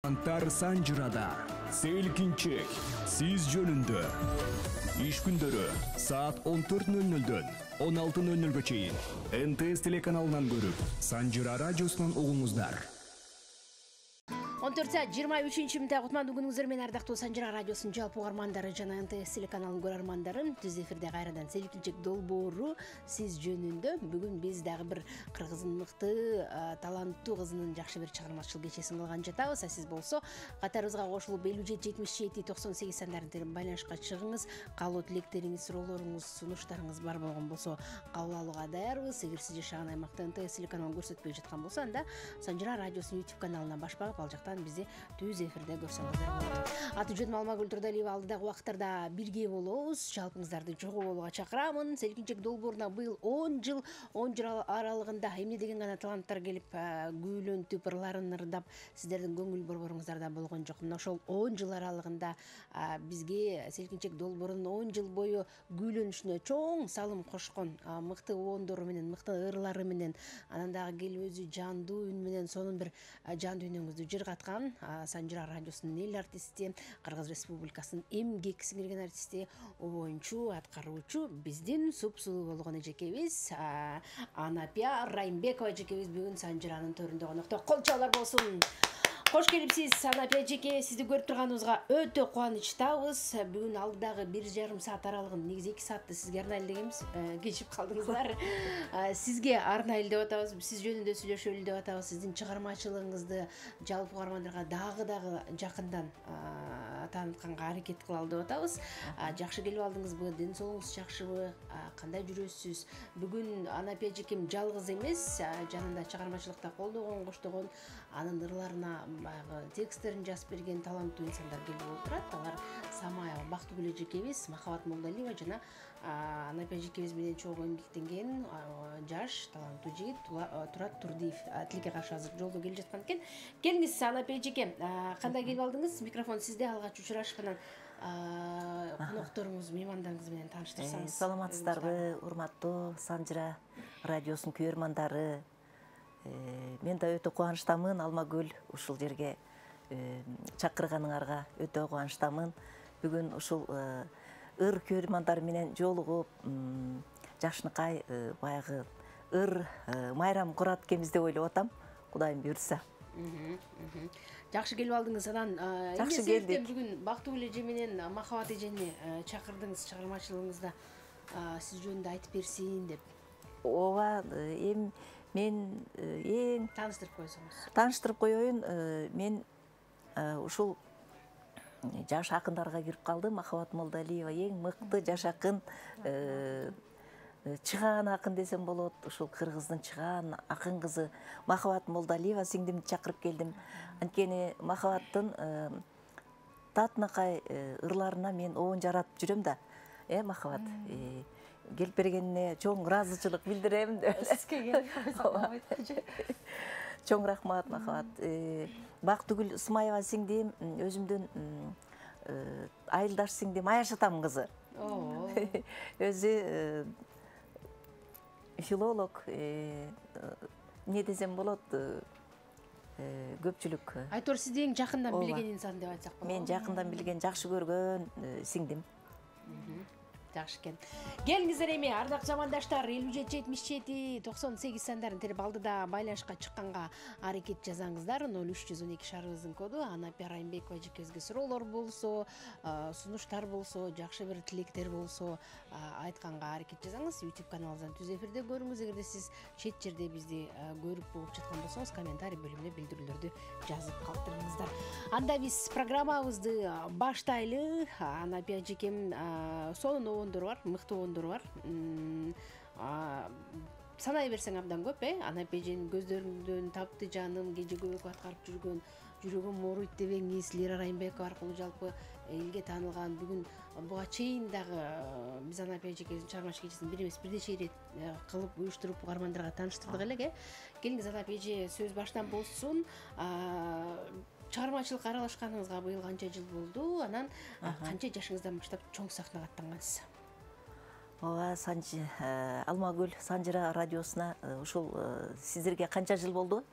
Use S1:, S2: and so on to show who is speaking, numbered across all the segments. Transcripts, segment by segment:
S1: Антар Санжырада Селкинчек сиз жөнүндө иш күндөрү саат 14:00дөн 16:00га чейин НТС телеканалынан көрүп, Санжыра радиосунан угуңуздар.
S2: 14 saat 23 minutda кутмандуу күнүңүздөр менен ардактуу Санжыра радиосунун жалпы угармандары жана НТС телеканалынын көрөрмандары түз эфирде кайрадан Селкинчек долбоору сиз жөнүндө. Бүгүн биз дагы бир кыргыздын мыкты, таланттуу кызынын жакшы бир чыгармачылык кечесин кылган жатабыз. Сиз болсо катарыбызга кошулуп 57-77-98 сандарына байланышка чыгыңыз. Каалоо тилектериңиз, суроолоруңуз, сунуштарыңыз бар болгон болсо кабыл алууга даярбыз. Эгер сиз жашаган аймакта НТС телеканалын көрсөтпөй жаткан болсо, анда Санжыра радиосунун YouTube каналына баш багып, ал жактан бизди түз эфирде көрсөңүздөр болот. Аты жөнүм Алмагүл Турдалиева, алдыдагы убакыттарда бирге болобуз. Жалпыңыздарды жогоо болууга чакырамын. Селкинчек долбооруна быйыл 10 жыл аралыгында эмне деген гана таланттар келип, күүлөнтүп, ырларын ырдап, сиздердин көңүл борборуңуздарда болгон жок. Мына ошол 10 жыл аралыгында бизге Селкинчек долбоорунун 10 жыл бою күүлөнүшүнө чоң салым кошкон мыкты обондору менен, мыкты ырлары менен, анан дагы келип өзү жандуу үн менен сонун бир жан дүйнөңүздү жыргаткан Санжыра радиосунун эл артисти, Кыргыз Республикасынын эмгек сиңирген артисти, обоюнчу, аткаруучу биздин супсулуу болгон эжекебиз Анапия Райымбекова эжекебиз бүгүн Санжыранын төрүндө конокто. Кол чабуулар болсун. Кош келипсиз, Анапия эжеке. Сизди көрүп турганыбызга өтө кубанычтабыз. Бүгүн алдыдагы 1,5 саат аралыгында, негизи 2 саатты сизге арнайлы дегенбиз, кечип калдыңыздар. Сизге арнайлы деп атабыз, сиз жөнүндө сүйлөшөлү деп атабыз. Сиздин чыгармачылыгыңызды жалпы угармандарга дагы жакындан таанытканга аракет кылалы деп атабыз. Жакшы келип алдыңызбы? Ден соолугуңуз жакшыбы? Кандай жүрөсүз? Бүгүн Анапия эжекем жалгыз эмес, жанында чыгармачылыкта колдогон, коштогон, анын ырларына тексттерин жазып берген таланттуу инсандар келип отурат. Алар Самаева Бактыгүл эжекебиз, Махабат Молдалиева жана Анапия эжекебиз менен чогуу эмгектенген жаш таланттуу жигит Турат Турдиев тилекке каршы азыр жолдо келе жаткан экен. Келиңиз, Анапия эжеке, кандай келип алдыңыз? Микрофон сизде. Алгач учурашкандан конокторуңуз, меймандарыңыз менен тааныштырсаңыз.
S3: Саламатсыздарбы, урматтуу Санжыра радиосунун көрөрмандары. Мен да өтө кубанычтамын, Алмагүл, ушул жерге чакырганыңарга өтө кубанычтамын. Бүгүн ушул ыр көрөрмандар менен жолугуп, жакшынакай баягы ыр майрам курат экенбиз деп ойлоп атам, Кудайым буйрса.
S2: Жакшы келип алдыңыз. Анан
S3: жакшы келдик.
S2: Бүгүн Бактыгүл эже менен Махабат эжени чакырдыңыз, чыгармачылыгыңызда сиз жөнүндө айтып берсин деп.
S3: Ооба, мен тааныштырып коеюн. Мен ушул жаш акындарга кирип калдым. Махабат Молдалиева эң мыкты жаш акын, чыгаан акын десем болот. Ушул Кыргыздын чыгаан акын кызы Махабат Молдалиева сиңдимди чакырып келдим. Анткени Махабаттын татынакай ырларына мен оон жаратып жүрөм да. Махабат, келип бергенине чоң ыраазычылык билдирем. Чоң рахмат, Махабат. Бактыгүл Ысмаева сиңдим, өзүмдүн айылдаш сиңдим Аяш атамдын кызы. Өзү филолог, не десем болот, көпчүлүк.
S2: Айтор сизди эң жакындан билген инсан деп айтсак болот.
S3: Мен жакындан билген, жакшы көргөн сиңдим.
S2: Жакшы экен. Келиңиздер эми, ардактуу замандаштар, 57-77-98 сандарын терип алдыда байланышка чыкканга аракет жасаңыздар. 0312 шарыбыздын коду. Анапия Райымбекова эжекебизге суроолор болсо, сунуштар болсо, жакшы бир тилектер болсо, айтканга аракет жасаңыз. YouTube каналыбыздан түз эфирде көрүңүз. Эгерде сиз чет жерде бизди көрүп угуп жаткан болсоңуз, комментарий бөлүмүнө билдирүүлөрдү жазып калтырыңыздар. Анда биз программабызды баштайлы. Анапия эжекем сонун обондору бар, мыкты обондору бар. Санай берсең абдан көп, Анапия эженин көздөрүндөн тапты жаным, кеже көбөк аткарып жүргөн, жүрөгүм ооруйт дебеңиз, Лира Райымбекова аркылуу жалпы элге таанылган. Бүгүн буга чейин дагы биз Анапия эжекебиздин чыгармачылык кечесин бир эмес бирнече ирет кылып уюштуруп угармандарга тааныштырдык элек. Келиңиз, Анапия эже, сөз баштан болсун. Чыгармачылыкка аралашканыңызга быйыл канча жыл болду? Анан канча жашыңыздан баштап чоң сахнага аттангансыз?
S3: Ооба, Алмагүл, Санжыра радиосуна ушул сиздерге канча жыл болду?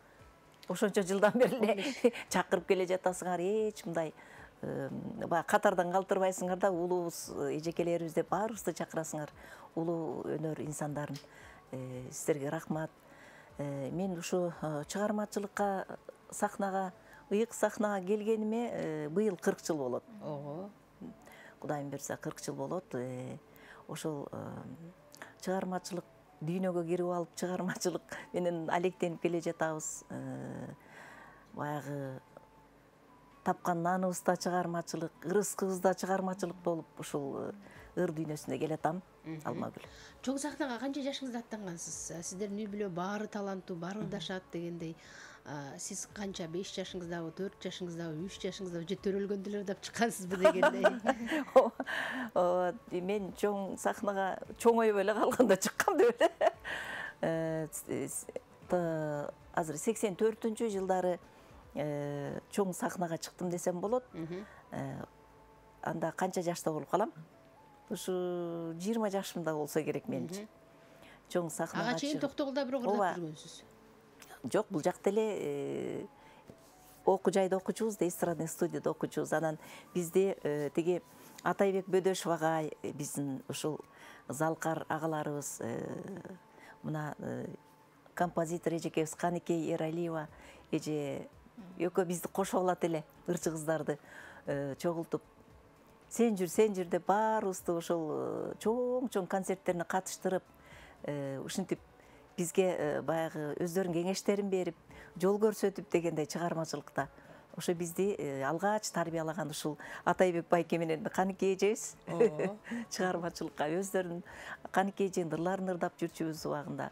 S3: ошончо жылдан бери эле чакырып келе жатасыңар, эч мындай баягы катардан калтырбайсыңар да, улуубуз, эжекелерибиз деп баарыбызды чакырасыңар, улуу өнөр инсандарын. Сиздерге рахмат. Мен ушу чыгармачылыкка, сахнага, ыйык сахнага келгениме быйыл 40 жыл болот.
S2: Ого.
S3: Кудайым берсе 40 жыл болот. Ошол чыгармачылык дүйнөгө кирип алып, чыгармачылык менен алектенип келе жатабыз. Баягы тапкан наныбыз да чыгармачылык, ырыскыбыз да чыгармачылык болуп, ушул ыр дүйнөсүнө келатам, Алмагүл.
S2: Чоң сахнага канча жашыңызда аттангансыз? Сиздердин үй бүлө баары таланттуу, баары ырдашат дегендей. Сиз канча, 5 жашыңыздабы, 4 жашыңыздабы, 3 жашыңыздабы, же төрөлгөндө эле ырдап чыккансызбы дегендей?
S3: Мен чоң сахнага чоңоюп эле калганда чыккам деп эле. Азыр 84-жылдары чоң сахнага чыктым десем болот. Анда канча жашта болуп калам? Ушу 20 жашымда болсо керек менчи. Чоң сахнага
S2: ага чейин Токтогулда бирок ырдап жүргөнсүз.
S3: Жок, бул жакта эле окуу жайда окучубуз да, эстрадный студияда окучубуз. Анан бизде тиги Атайбек Бөдөшов агай, биздин ушул залкар агаларыбыз, мына композитор эжекебиз Каныкей Эралиева эже экөө бизди кошуп алат эле, ырчы кыздарды чогултуп. Сен жүр деп баарыбызды ошол чоң концерттерине катыштырып, ушинтип бизге баягы өздөрүнүн кеңештерин берип, жол көрсөтүп дегендей чыгармачылыкта. Ошо бизди алгач тарбиялаган ушул Атайбек байке менен Каныкей эжебиз чыгармачылыкка өздөрүнүн Каныкей эженин ырларын ырдап жүрчүбүз убагында.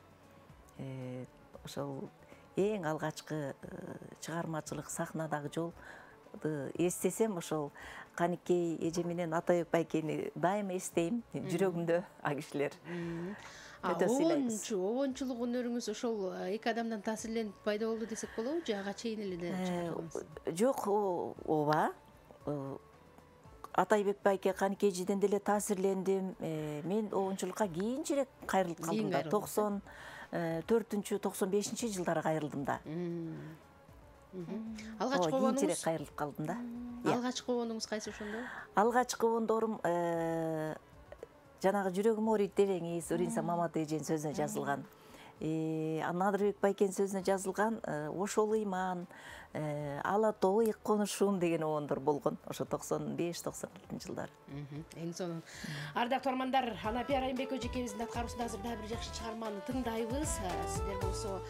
S3: Ошол эң алгачкы чыгармачылык сахнадагы жолду эстесем, ошол Каныкей эже менен Атайбек байкени дайыма эстейм, жүрөгүмдө а кишилер.
S2: Обончулук өнөрүңүз ошол эки адамдан таасирленип пайда болду десек болобу, же ага чейин эле да?
S3: Жок, ооба. Атайбек байке Каныкей эжеден деле таасирлендим. Мен обончулукка кийинчерээк кайрылып калдым да. 94-95 жылдары кайрылдым да.
S2: Алгачкы обонуңуз?
S3: Кийинчерээк кайрылып калдым да.
S2: Алгачкы обонуңуз кайсы ошондо?
S3: Алгачкы обондорум жанагы жүрөгүм ооруйт дебеңиз, Үринса Мамат эженин сөзүнө жазылган. Надырбек байкенин сөзүнө жазылган ошол ыйман, ала тоо ыйык конушум деген обондор болгон. Ошо 95-96 жылдары.
S2: Эң сонун. Ардактуу армандар, Анапия Райымбек эжекебиздин аткаруусунда азыр дагы бир жакшы чыгарманы тыңдайбыз. Сиздер болсо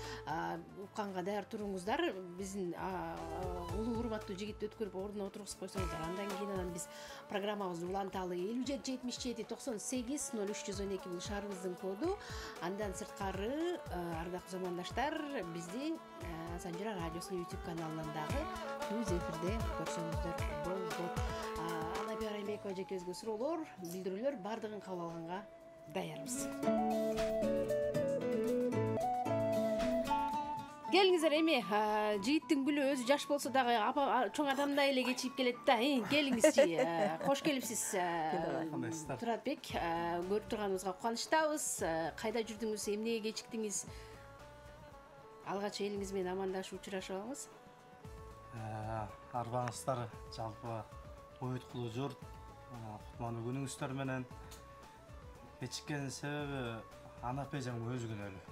S2: укканга даяр туруңуздар. Биздин улуу урматтуу жигитти өткөрүп ордуна отургузуп койсоңуздар. Андан кийин биз программабызды уланталы 57 97 98 0312 бул шаарыбыздын коду. Андан сырткары ардактуу замандаштар, бизди Санжыра радиосунун YouTube каналынан дагы түз эфирде көрсөңүздөр болот. Анапия Райымбек эжекебизге суроолор, билдирүүлөр бардыгын кабыл алганга даярбыз. Келиңиздер, эми жигиттин гүлү өзү жаш болсо дагы чоң адамдай эле кечип келет да. Келиңизчи, кош келипсиз. Туратбек, көрүп турганыбызга кубанычтабыз. Кайда жүрдүңүз, эмнеге кечиктиңиз? Алгач элиңиз менен амандашып учурашып алыңыз.
S4: Арбаңыздар жалпы оюткулуу журт, кутмандуу күнүңүздөр менен. Кечиккен себеби Анапия эжем өзү күнөөлүү.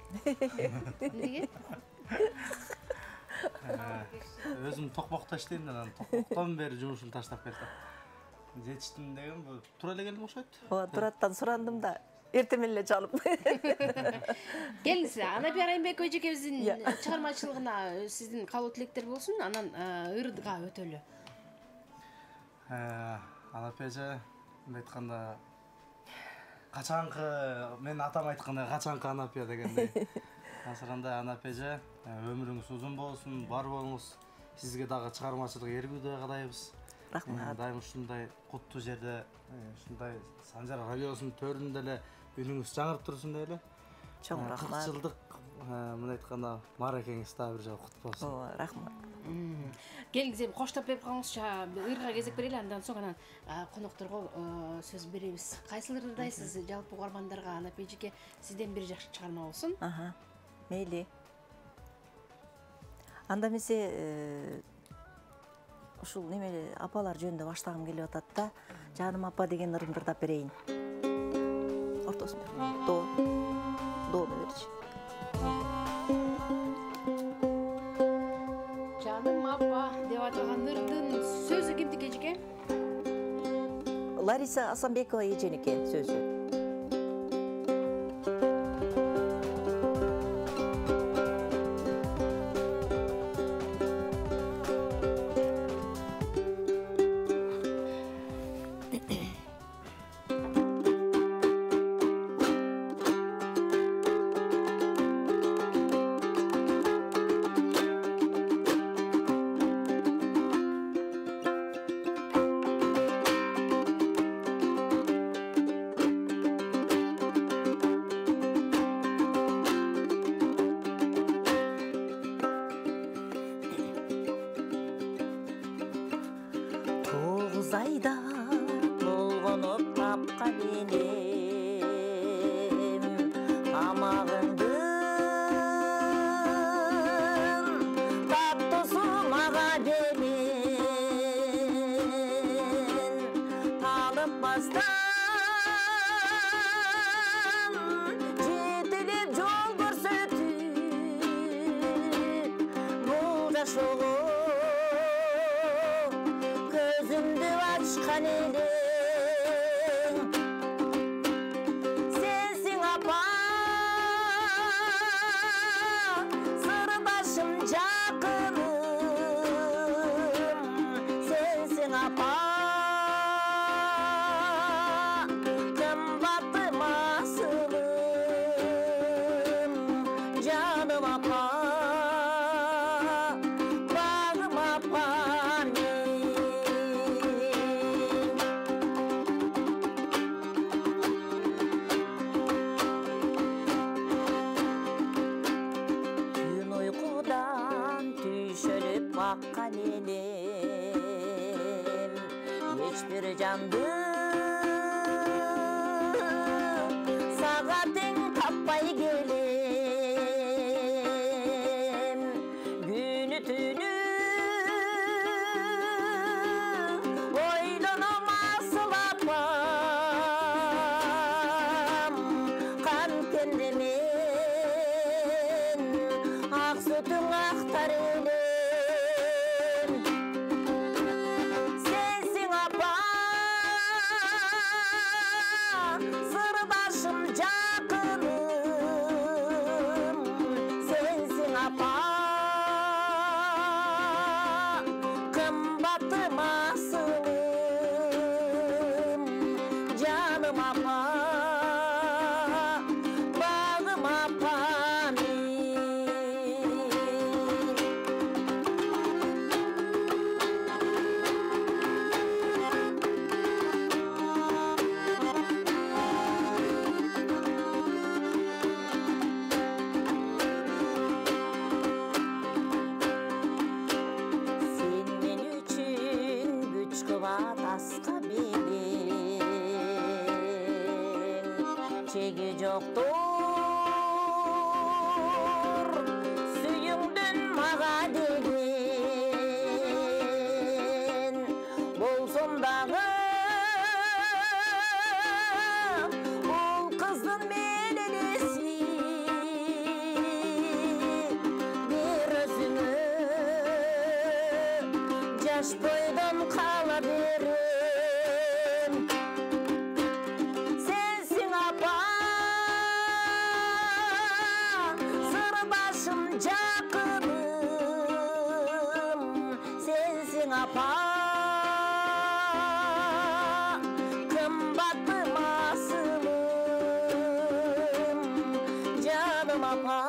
S2: Эмнеге?
S4: Өзүм токмокто иштейм да, токмоктон бери жумушумду таштап кетип. Жетиштим деген бул туура эле келдим окшойт.
S3: Ооба, Тураттан сурандым да, эртең эле чалып.
S2: Келиңиз, Анапия Райымбек эжекебиздин чыгармачылыгына сиздин каалоо тилектер болсун, анан ырга өтөлү.
S4: Анапия эже айтканда качанкы, мен атам айткандай качанкы Анапия дегендей. Азырында Анапия эже өмүрүңүз узун болсун, бар болуңуз. Сизге дагы чыгармачылык эргүүдө каадайбыз.
S3: Рахмат.
S4: Дайым ушундай куттуу жерде, ушундай Санжар радиосунун төрүндө эле үнүңүз жаңырып турсун деп эле.
S3: Чоң рахмат.
S4: 40 жылдык мына айтканда мааракеңиз дагы бир жолу кут болсун.
S3: Ооба, рахмат.
S2: Келиңиз, эми коштоп берип калыңызчы, ырга кезек берели, андан соң анан конокторго сөз беребиз. Кайсыл ырдайсыз жалпы угармандарга? Анапия эжеке, сизден бир жакшы чыгарма болсун.
S3: Мейли. Анда эмесе ушул немеле апалар жөнүндө баштагым келип атат да. Жаным апа деген ырымды тап берейин. Ортосун дону берчи.
S2: Жаным апа деп аталган ырдын сөзү кимдики эжеке?
S3: Лариса Асанбекова эженики сөзү. Ayda dolğunup tapqan elim tamağımdın tatlısı mağa gelin talıp bastan jetilip jol görsetip bu jaşoğu gözümdü açkan elim sensin apa sırdaşım jakınım sensin apa kımbatım asılım canım apa bağım apa bakkan elim hiçbir candı sağa teng tappay gelim günü tünü oylanam asıl apam kan kendimin ak sütün aktar elim sırdaşım jakınım sensin apa kımbatım asılım canım apa bağım apa Taska bilin çeki joktur suyuңдүн maga degin bolsом dagы ул кыздын мелелеси бир өзүңө жаш бойдон кала берем sensin apa sırdaşım jakınım sensin apa kımbatım asılım canım apa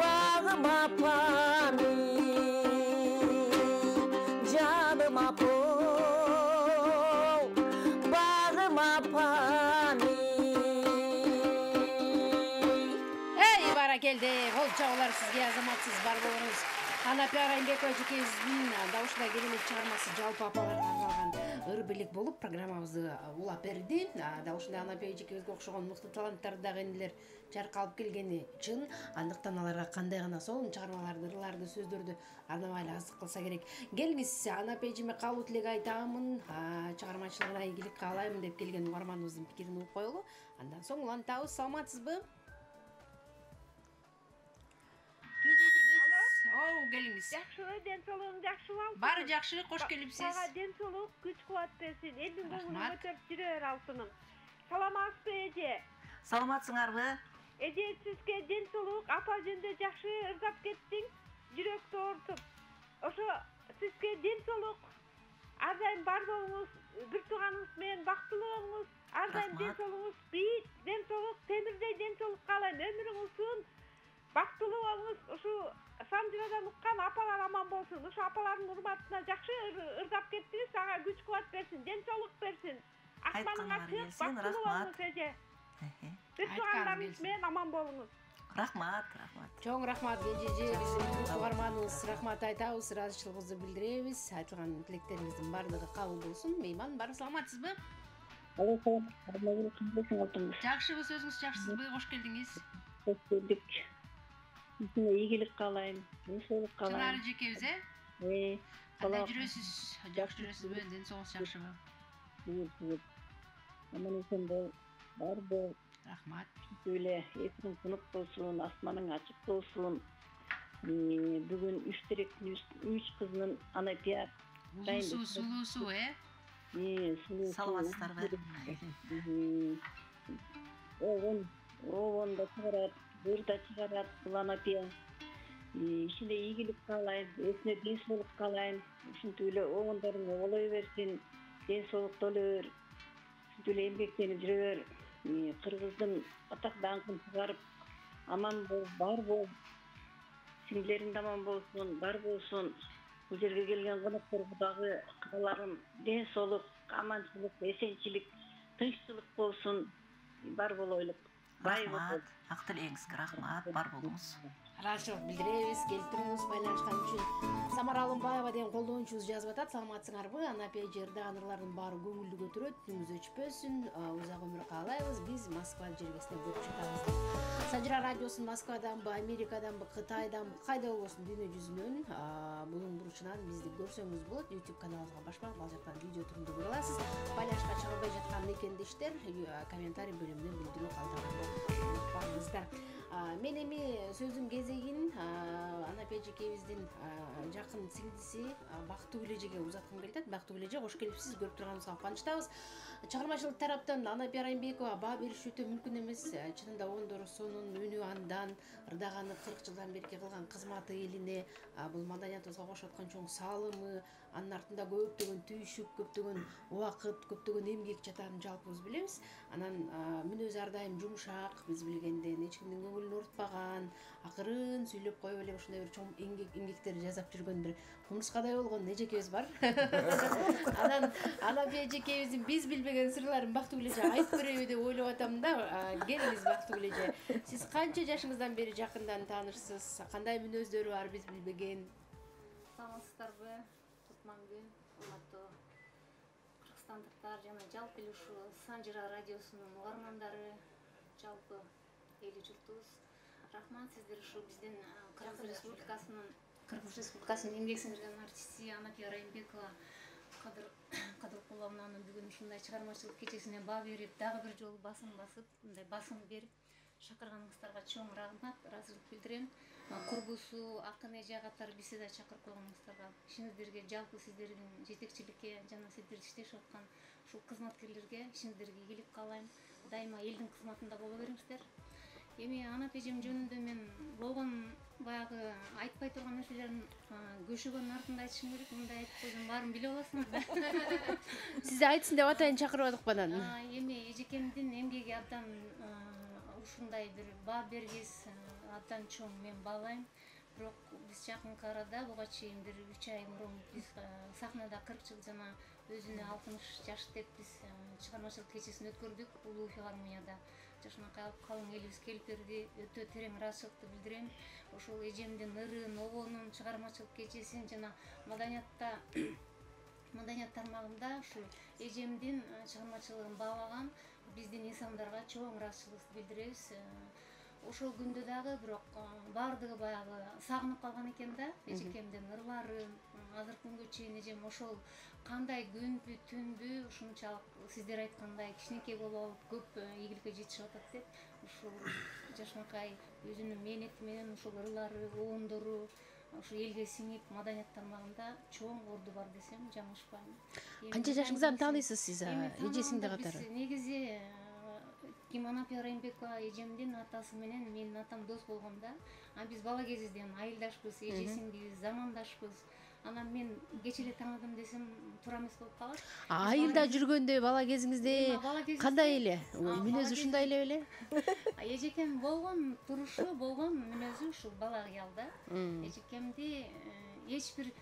S3: bağım apa canım apa bağım apa
S2: Ey barakelде, ол чағылар сізге азаматсыз бар болыңыз. Анапе Арайымбекова эжекебиздин дауышында керемет чыгармасы жалпы апаларга арналган ыр белек болуп программабызды улап берди. Дауышында Анапе эжекебизге окшогон мыкты таланттар дагы энелер жаркалып келгени чын. Андыктан аларга кандай гана сонун чыгармаларды, ырларды, сөздөрдү арнабай эле азык кылса керек. Келиңиз, Анапе эжеме калуу тилек айтамын, чыгармачылыгына ийгилик каалайм деп келген угарманыбыздын пикирин угуп коелу. Андан соң улантабыз. Саламатсызбы? Келиңиз.
S5: Жакшы, ден соолугуң жакшыбы?
S2: Баары жакшы, кош келипсиз.
S5: Сага ден соолук, күч кубат берсин. Элдин көңүлүн көтөрүп жүрө бер алтыным. Саламатсызбы эже?
S3: Саламатсыңарбы?
S5: Эже, сизге ден соолук, апа жөнүндө жакшы ырдап кеттиң, жүрөктү оорутуп. Ошо сизге ден соолук, ар дайым бар болуңуз, бир тууганыңыз менен бактылуу болуңуз, ар дайым ден соолугуңуз бийик, ден соолук, темирдей ден соолук каалайм. Өмүрүң узун, бактылуу болуңуз. Ушу Санжирадан уккан апалар аман болсун. Ушу апалардын урматына жакшы ырдап кеттиңиз. Ага күч кубат берсин, ден соолук берсин. Асманыңа чыгып бактылуу болуңуз эже. Бир туугандарыңыз менен аман болуңуз.
S3: Рахмат.
S2: Чоң рахмат эжеже, биздин угарманыбыз рахмат айтабыз, ыраазычылыгыбызды билдиребиз. Айтылган тилектериңиздин баардыгы кабыл болсун. Мейман бар, саламатсызбы? Жакшыбы, сөзүңүз жакшысызбы? Кош келдиңиз.
S5: Кош келдик. Сизге ийгилик каалайм, ден соолук каалайм.
S2: Чынар эжекебиз, кандай жүрөсүз? Жакшы жүрөсүзбү? Ден соолугуңуз жакшыбы?
S5: Аман эсен бол, бар бол.
S2: Рахмат.
S5: Эле эсиң тынык болсун, асманың ачык болсун. Бүгүн 3 теректин 3 кызынын Анапия
S2: Сулуусу,
S5: сулуусу.
S3: Саламатсыздарбы?
S5: Овон да чыгарат, бир да чыгарат бул Анапия. Ишине ийгилик каалайм, эсине ден соолук каалайм. Ушинтип эле оңондоруң олой берсин, ден соолукта өлө бер. Ушинтип эле эмгектенип жүрө бер. Кыргыздын атак даңкын чыгарып, аман бол, бар бол. Сиңдилериң да аман болсун, бар болсун. Бул жерге келген конокторго дагы кааларым ден соолук, аманчылык, эсенчилик, тынччылык болсун. Бар болойлук.
S3: Рахмат. Ак тилегиңизге рахмат. Бар болуңуз.
S2: Ыраазычылык билдиребиз, келип туруңуз, байланышкан үчүн. Самара Алымбаева деген колдонуучубуз жазып атат. Саламатсыңарбы? Анапе жердагы ырлардын баары көңүлдү көтөрөт, күнүңүз өчпөсүн, узак өмүр каалайбыз. Биз Москва жергесинде көрүп чыгабыз. Санжира радиосун Москваданбы, Америкаданбы, Кытайданбы, кайда болбосун дүйнө жүзүнөн булуң бурчунан бизди көрсөңүз болот. YouTube каналыбызга башпак, ал жактан видео түрүндө көрө аласыз. Байланышка чыга албай жаткан мекендештер комментарий бөлүмүнө билдирүү калтырганды унутпаңыздар. Мен эми сөзүм кезегин Анапе эжекебиздин жакын сиңдиси Бактыгүл эжеге узаткым келет. Бактыгүл эже, кош келипсиз, көрүп турганыбызга кубанычтабыз. Чыгармачылык тараптан Анапе Арайымбекова баа бериш өтө мүмкүн эмес. Чынында оңдору сонун, үнү андан, ырдаганы 40 жылдан берки кылган кызматы элине, бул маданиятыбызга кошуп аткан чоң салымы, анын артында көптөгөн түйшүк, көптөгөн убакыт, көптөгөн эмгек жатарын жалпыбыз билебиз. Анан мүнөзү ар дайым жумшак, биз билгенден эч кимдин көңүлүн урутпаган, акырын сүйлөп коюп эле ушундай бир чоң эмгектер жасап жүргөн бир кумурскадай болгон эжекебиз бар. Анан Анапе эжекебиздин биз билбеген сырларын Бактыгүл эже айтып береби деп ойлоп атам да. Келиңиз Бактыгүл эже. Сиз канча жашыңыздан бери жакындан таанышсыз? Кандай мүнөздөрү бар биз билбеген?
S6: Саламатсыздарбы? Кутмангүл, урматтуу кыргызстандыктар жана жалпы эле ушу Санжира радиосунун угармандары, жалпы эли журтубуз. Рахмат сиздер ушу биздин Кыргыз Республикасынын эмгек сиңирген артисти Анапе Арайымбекова Кадыркуловнанын бүгүн ушундай чыгармачылык кечесине баа берип, дагы бир жолу басым басып, мындай басым берип чакырганыңыздарга чоң рахмат, ыраазычылык билдирем. Курбусу, акын эже катары бизди да чакырып койгонуңуздарга, ишиңиздерге, жалпы сиздердин жетекчиликке жана сиздер иштешип аткан ушул кызматкерлерге ишиңиздерге ийгилик каалайм. Дайыма элдин кызматында боло бериңиздер. Эми Анапе эжем жөнүндө мен болгон баягы айтпай турган нерселерин көшөгөнүн артында айтышым керек. Мындай айтып койсом баарын билип аласыңар да.
S2: Сизди айтсын деп атайын чакырып атып анан.
S6: Эми эжекемдин эмгеги абдан ушундай бир баа бергис, абдан чоң мен баалайм. бирок биз жакынкы арада буга чейин бир 3 ай мурун биз сахнада 40 жыл жана өзүнө 60 жаш деп биз чыгармачылык кечесин өткөрдүк улуу филармонияда. Жашынакай калың элибиз келип берди. Өтө терең ыраазычылыкты билдирем. Ошол эжемдин ырын, обонун чыгармачылык кечесин жана маданият тармагында ушул эжемдин чыгармачылыгын баалаган биздин инсандарга чоң ыраазычылыгыбызды билдиребиз. Ошол күндө дагы бирок баардыгы баягы сагынып калган экен да, эжекемдин ырларын. Азыркы күнгө чейин эжем ошол кандай күнбү, түнбү ушунчалык сиздер айткандай кичинекей болуп көп ийгиликке жетишип атат деп, ушул Жашынакай өзүнүн мээнети менен ушул ырлары, обондору ушу элге сиңип, маданият тармагында чоң орду бар десем жаңылышпайм.
S2: Канча жашыңыздан тааныйсыз сиз эжесиңди катары?
S6: Негизи Анапия Райымбекова эжемдин атасы менен менин атам дос болгон да. Биз бала кезибизден айылдашпыз, эже сиңдибиз, замандашпыз. Анан мен кече эле тааныдым десем туура эмес болуп калат.
S2: Айылда жүргөндө бала кезиңизде кандай эле? Мүнөзү ушундай эле беле?
S6: Эжекем болгон турушу, болгон мүнөзү ушул бала кыялда. Эжекемди эч бир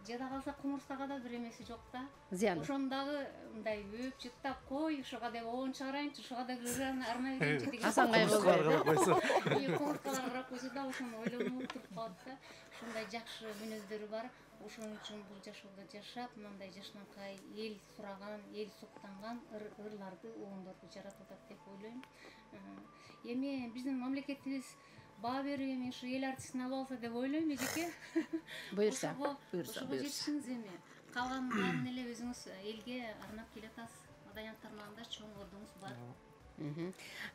S6: жада калса кумурскага да бир эмеси жок да.
S2: Зыяны.
S6: Ошондагы мындай өп жыттап кой, ушуга деп обон чыгарайынчы, ушуга деп ырын арнай берейинчи деген.
S2: Асангай болду.
S6: Кумурскалар карап койсо да ошону ойлонуп туруп калат да. Ушундай жакшы мүнөздөрү бар. Ошон үчүн бул жашоодо жашап, мындай Жашынакай эл сураган, эл суктанган ырларды, обондорду жаратып атат деп ойлойм. Эми биздин мамлекетибиз баа берип эми ушу эл артистин алып алса деп ойлойм эжеке.
S2: Буюрса.
S6: Ошого жетишиңиз эми. Калганын баарын эле өзүңүз элге арнап келатасыз. Маданият тармагында чоң ордуңуз бар.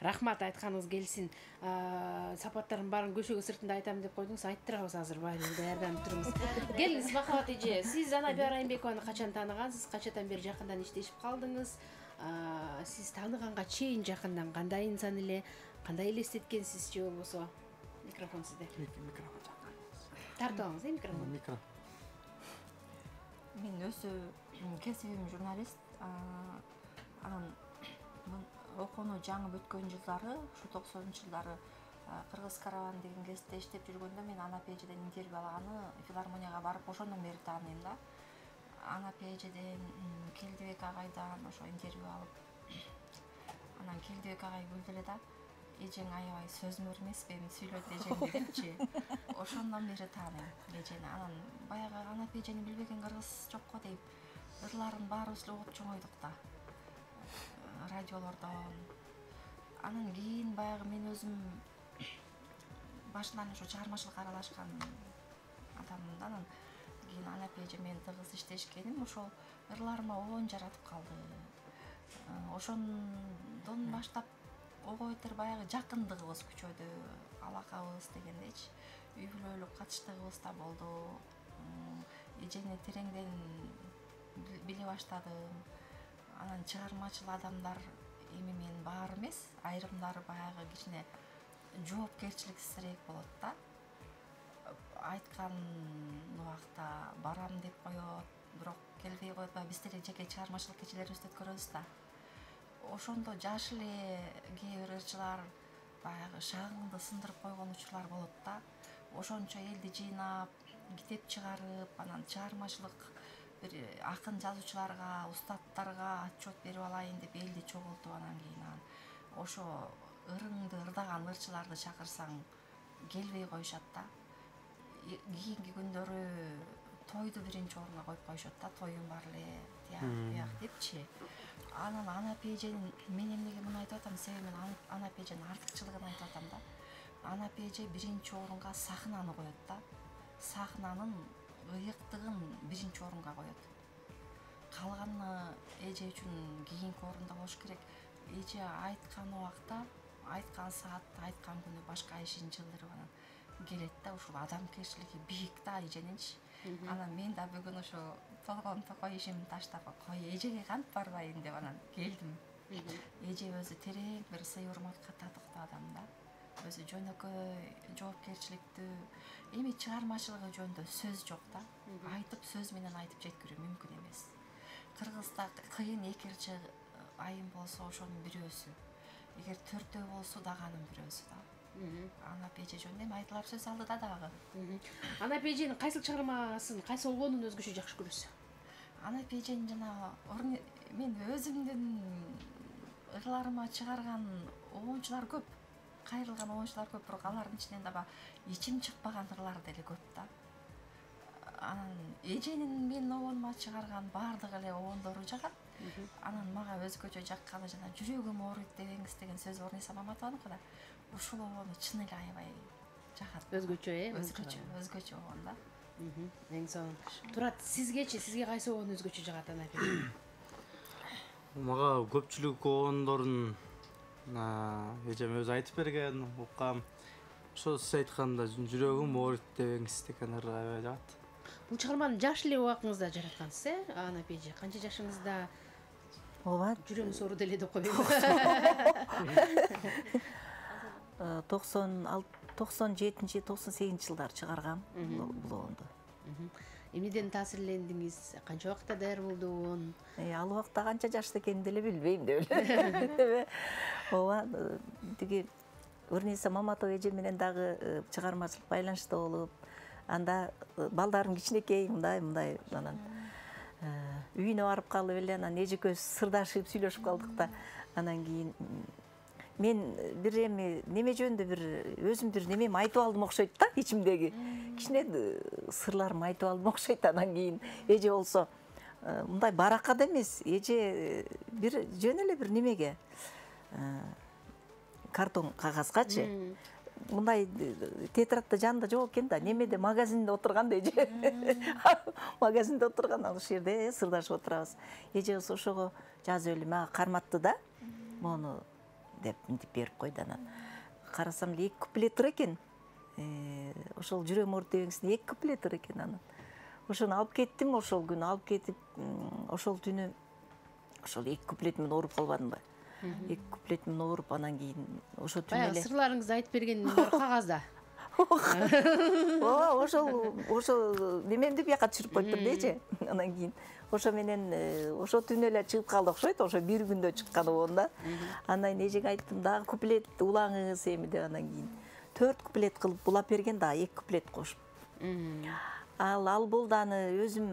S2: Рахмат, айтканыңыз келсин. Сапаттардын баарын көшөгө сыртында айтам деп койдуңуз, айттырабыз азыр баарын даярданып туруңуз. Келиңиз Махабат эже, сиз Анапия Райымбекованы качан тааныгансыз, качадан бери жакындан иштешип калдыңыз? Сиз тааныганга чейин жакындан кандай инсан эле, кандай элестеткенсиз же болбосо? Микрофон сизде.
S4: Микрофон жакканыңыз.
S2: Тартып алыңыз, микрофон.
S4: Микрофон.
S7: Мен өзү кесибим журналист. Анан окууну жаңы бүткөн жылдары, ушу 90-жылдары Кыргыз караван деген гезитте иштеп жүргөндө мен Анапия эжеден интервью алганы филармонияга барып ошондон бери тааныйм да. Анапия эжеден, Келдибек агайдан ошо интервью алып, анан Келдибек агай күлдү эле да, эжең аябай сөзмөр эмеспи, эми сүйлөт эжең депчи. Ошондон бери тааныйм эжени. Анан баягы Анапия эжени билбеген кыргыз жокко дейм. Ырларын баарыбыз эле угуп чоңойдук да. Радиолордон. Анан кийин баягы мен өзүм башынан ушу чыгармачылыкка аралашкан адаммын да. Анан кийин Анапия эже менен тыгыз иштешкеним ошол ырларыма обон жаратып калды. Ошондон баштап ого бетер баягы жакындыгыбыз күчөдү, алакабыз дегендейчи. Үй бүлөлүк катыштыгыбыз да болду. Эжени тереңден биле баштадым. Анан чыгармачыл адамдар эми мен баары эмес, айрымдары баягы кичине жоопкерчиликсизирээк болот да. Айткан убакта барам деп коет, бирок келбей коет. Биз деле жеке чыгармачылык кечелерибизди өткөрөбүз да. Ошондо жаш эле кээ бир ырчылар баягы шагыңды сындырып койгон учурлар болот да. Ошончо элди жыйнап, китеп чыгарып, анан чыгармачылык бир акын жазуучуларга, устаттарга отчет берип алайын деп элди чогултуп, анан кийин ошо ырыңды ырдаган ырчыларды чакырсаң келбей коюшат да. Кийинки күндөрү тойду биринчи орунга коюп коюшат да, тоюм бар эле, тияк депчи. Анан Анапия эженин, мен эмнеге муну айтып атам, себеби мен Анапия эженин артыкчылыгын айтып атам да. Анапия эже биринчи орунга сахнаны коет да. Сахнанын ыйыктыгын биринчи орунга коет. Калганы эже үчүн кийинки орунда болуш керек. Эже айткан убакта, айткан саатта, айткан күнү башка ишин жылдырып анан келет да. Ушул адамгерчилиги бийик да эженинчи. Анан мен да бүгүн ошо толгон токой ишимди таштап, кой эжеге кантип барбайын деп анан келдим. Эже өзү терең бир сый урматка татыктуу адам да. Өзү жөнөкөй, жоопкерчиликтүү. Эми чыгармачылыгы жөнүндө сөз жок да. Айтып сөз менен айтып жеткирүү мүмкүн эмес. Кыргызда кыйын экирчи айым болсо ошонун бирөөсү. Эгер төртөө болсо дагы анын бирөөсү да. Анапе эже жөнүндө эми айтылар сөз алды да дагы.
S2: Анапе эженин кайсыл чыгармасын кайсы болгонун өзгөчө жакшы көрөсүз?
S7: Анапе эженин жана мен өзүмдүн ырларыма чыгарган оончулар көп. Кайрылган оончулар көп, бирок алардын ичинен даба ичим чыкпаган ырлар деле көп да. Анан эженин менин оонума чыгарган баардык эле оондору жагат. Анан мага өзгөчө жакканы жана жүрөгүм ооруйт дебеңиз деген сөзү Орниса Маматованыкі да. Ушул оону чын эле аябай жагат.
S2: Өзгөчө,
S7: өзгөчө оон да.
S2: Эң сонун. Турат, сизгечи, сизге кайсы оон өзгөчө жагат Анапе?
S4: Мага көпчүлүк оондорун эжем өзү айтып берген, уккам. Ошо сиз айтканда жүрөгүм ооруйт дебеңиз деген ыр аябай жагат.
S2: Бул чыгарманы жаш эле убагыңызда жараткансыз, Анапе эже? Канча жашыңызда?
S3: Ооба.
S2: Жүрөгүм ооруду эле деп койбойм.
S3: 97-98 жылдары чыгаргам бул оонду.
S2: Эмнеден таасирлендиңиз? Канча убакытта даяр болду оон?
S3: Ал убакта канча жашта экенин деле билбейм деп эле. Ооба, тиги Орниса Маматова эже менен дагы чыгармачылык байланышта болуп, анда балдарым кичинекей, мындай анан үйүнө барып калып эле анан эже экөөбүз сырдашып сүйлөшүп калдык да. Анан кийин мен бир эми неме жөнүндө бир өзүм бир немеми айтып алдым окшойт да, ичимдеги. Кичине сырларымды айтып алдым окшойт. Анан кийин эже болсо мындай баракат эмес, эже бир жөн эле бир немеге картон кагазгачы мындай тетрадта жанында жок экен да, немеде магазинде отурган эже. Магазинде отурган, ал жерде сырдашып отурабыз. Эже ошого жазып эле мага карматты да. Мону деп мынтип берип койду. Анан карасам эле 2 куплет экен. Ошол жүрөгүм ооруйт дебеңиздин 2 куплет экен. Анан ошону алып кеттим, ошол күнү алып кетип, ошол түнү ошол 2 куплет менен ооруп калбадымбы? 2 куплет менен ооруп, анан кийин ошо түнү эле
S2: сырларыңызды айтып берген кагазда.
S3: Ооба, ошол немемди бияка түшүрүп коюптур дейчи. Анан кийин ошо менен ошо түнү эле чыгып калды окшойт, ошо бир күндө чыккан оон да. Андан кийин эжеге айттым, дагы куплет улаңыз эми деп. Анан кийин 4 куплет кылып булап берген, дагы 2 куплет кошуп. Ал болду, аны өзүм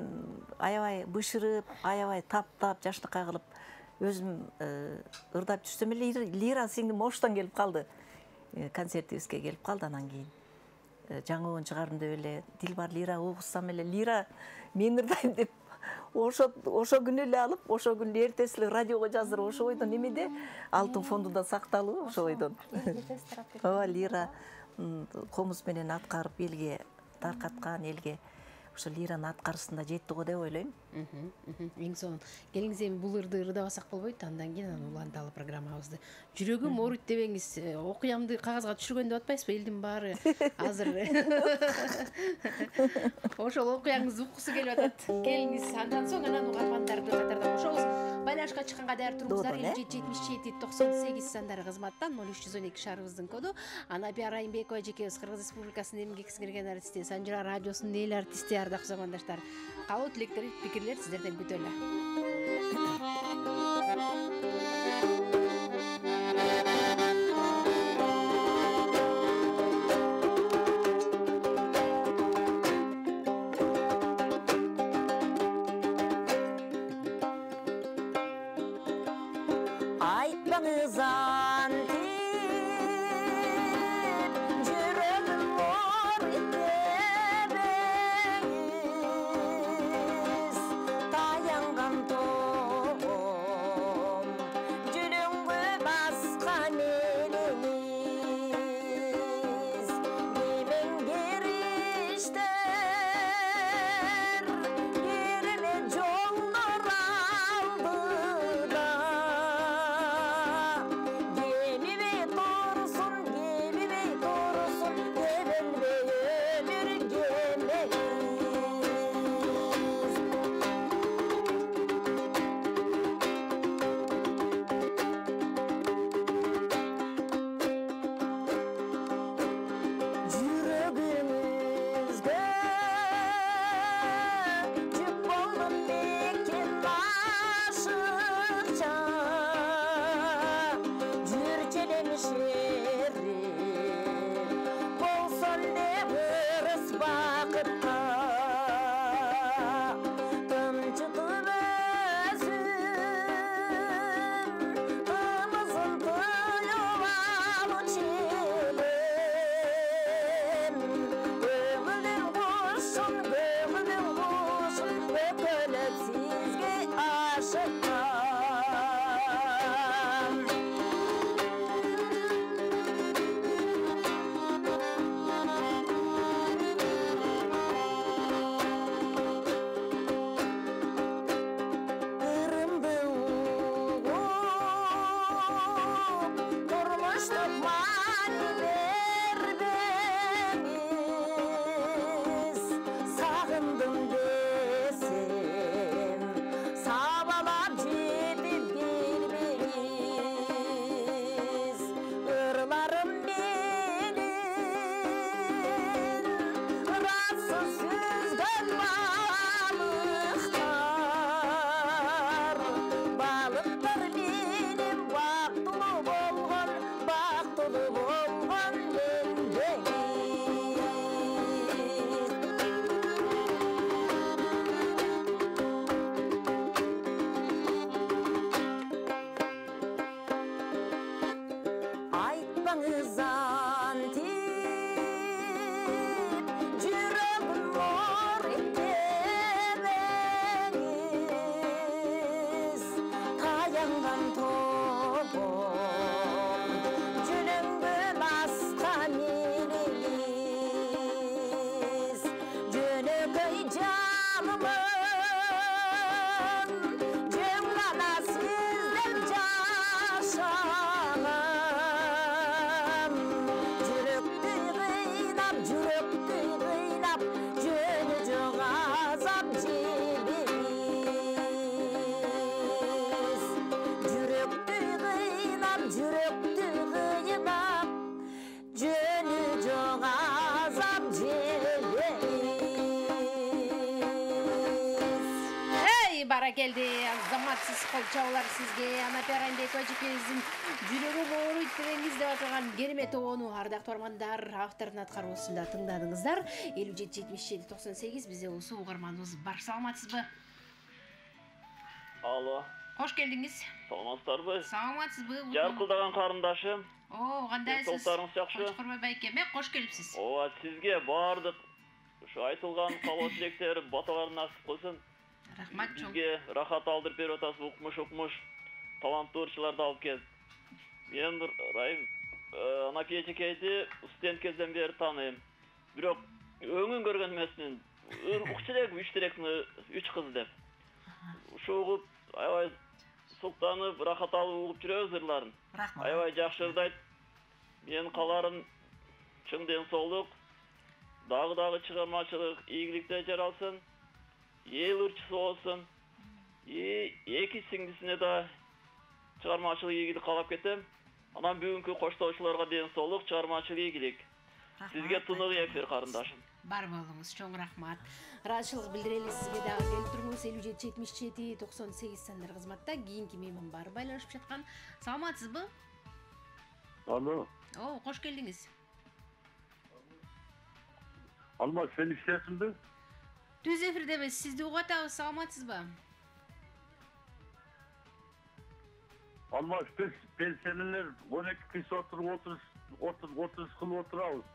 S3: аябай бышырып, аябай таптап, жашнакай кылып өзүм ырдап жүрсөм эле Лира сиңдим Оштон келип калды. Концертибизге келип калды. Анан кийин жаңы оон чыгарым деп эле Дилбар Лира угузсам эле Лира мен ырдайм деп ошо күнү эле алып, ошо күнү эртеси эле радиого жаздырып, ошо бойдон эмеде алтын фондунда сакталып, ошо бойдон. Ооба, Лира комуз менен аткарып элге таркаткан, элге ошо Лиранын аткарышында жетти го деп ойлойм.
S2: Эң сонун. Келиңиз эми бул ырды ырдабасак болбойт, андан кийин анан уланталы программабызды. Жүрөгүм ооруйт дебеңиз, окуямды кагазга түшүргөн деп атпайсызбы? Элдин баары азыр ошол окуяңызды уккусу келип атат. Келиңиз, андан соң анан угармандарды катардан кошобуз. Байланышка чыкканга даяр туруңуздар. 57-77-98 сандары кызматтан 0312 шаарыбыздын коду. Анапе Райымбекова эжекебиз Кыргыз Республикасынын эмгек сиңирген артисти, Санжыра радиосунун эл артисти. Ардактуу замандаштар, кабыл тилектер, пикирлер сиздерден күтөлө.
S3: Айтпаңыз антип жүрөгүм ооруйт дебеңиз, таянган тоом жүрөгүмгө баскан элеңиз, кемеңгер иштер кереле жолдор алдыда, кеми
S2: баракелди, заматсыз кол чабуулар сизге. Анапе Райымбек эжекебиздин жүрөгүм ооруйт дегениңиз деп аталган керемет обону ардактуу угармандар автордун аткаруусунда тыңдадыңыздар. 57-77-98 бизде улуу угарманыбыз бар. Саламатсызбы?
S8: Алло.
S2: Кош келдиңиз.
S8: Саламатсыздарбы?
S2: Саламатсызбы?
S8: Жаркылдаган карындашым.
S2: Кандайсыз?
S8: Султарыңыз жакшы?
S2: Кочкорбой байкем, кош келипсиз.
S8: Сизге бардык ушу айтылган кабыл тилектер баталар насип кылсын.
S2: Рахмат чоң.
S8: Бизге рахат алдырып берип атасыз, укмуш, таланттуу ырчыларды алып келип. Мен Райым Анапе эжекейди студент кезден бери тааныйм. Бирок өңүн көргөн эмесмин. Укчулек, үч кыз деп. Ушу угуп аябай суктанып, рахат алып угуп жүрөбүз ырларын. Аябай жакшы ырдайт. Мен каларым чың ден соолук, дагы чыгармачылык ийгиликте жаралсын. Эл ырчысы болсун. Эки сиңдисине да чыгармачылык ийгилик каалап кетем. Анан бүгүнкү коштоочуларга ден соолук, чыгармачылык ийгилик. Сизге тынык эфир карындашым.
S2: Бар болуңуз, чоң рахмат. Ыраазычылык билдирели сизге дагы келип туруңуз. 57-77-98 сандар кызматта кийинки мейман бар байланышып жаткан. Саламатсызбы?
S9: Алло.
S2: Кош келдиңиз.
S9: Алмаз, сен иштесиңби?
S2: Түз эфирдебиз, сизди угуп атабыз. Саламатсызбы?
S9: Алмаз, биз пенсионерлер 12 киши отуруп 30 кылып отурабыз.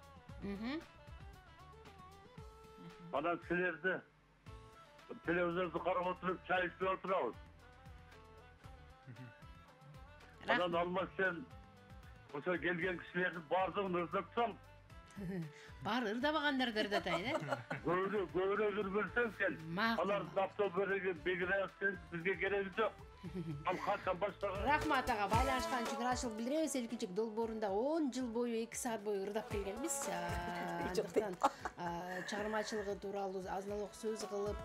S9: Анан силерди телевизорду карап отуруп чай ичип отурабыз. Анан Алмаз, сен ошо келген кишилердин баардыгын ырдап сал.
S2: Бар ырдабагандарды ырдатайын,
S9: Көбүрөөк ырдасаң сен. Алар дапта бегиресин бизге кереги жок. Ал качан баштаган?
S2: Рахмат ага, байланышкан үчүн ыраазычылык билдиребиз. Элкинчек долбоорунда 10 жыл бою 2 саат бою ырдап келгенбиз. Андыктан чыгармачылыгы тууралуу азын-эле сөз кылып,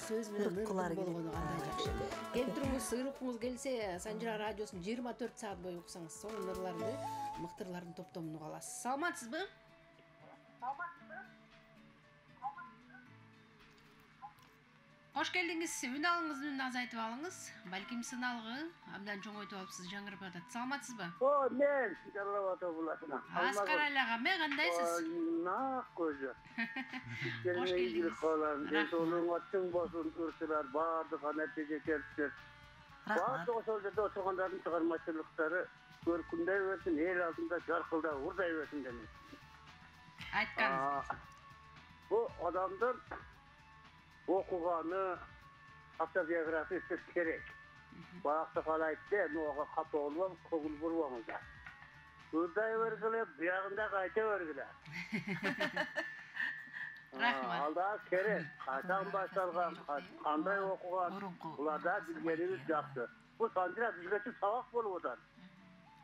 S2: сөз менен ырдап болгону кандай жакшы. Келип туруңуз, ыйрыккуңуз келсе, Санжыра радиосун 24 саат бою уксаңыз, сонун ырларды, мыкты ырлардын топтомун уга аласыз. Саламатсызбы? Кош келдиңиз. Үн алыңыздын азайтып алыңыз. Балким сыналгы абдан чоңойтуп алыпсыз, жаңырып атат. Саламатсызбы?
S10: Мен жаңырып атып буласына.
S2: Аскар Али ага, кандайсыз?
S10: Нак көзү.
S2: Кош келдиңиз.
S10: Денсаулыгыңа чың болсун, ырчылар бардык Анапе эжекебиз. Бардык ошол жерде отургандардын чыгармачылыктары көркүндөй берсин, эл алдында жаркылдап урдай берсин дейм.
S2: Айтканыңыз.
S10: Бу адамдын окуганы, автобиографиясы керек. Баакта калайтты, нуга капоолуп, көңүл бурбаңыздар. Урдай бергиле, биягында кайта бергиле.
S2: Рахмат.
S10: Алда керек. Качан башталган, кандай окуган, буларда билгенибиз жакшы. Бу Санжыра бизге сабак болуп атат.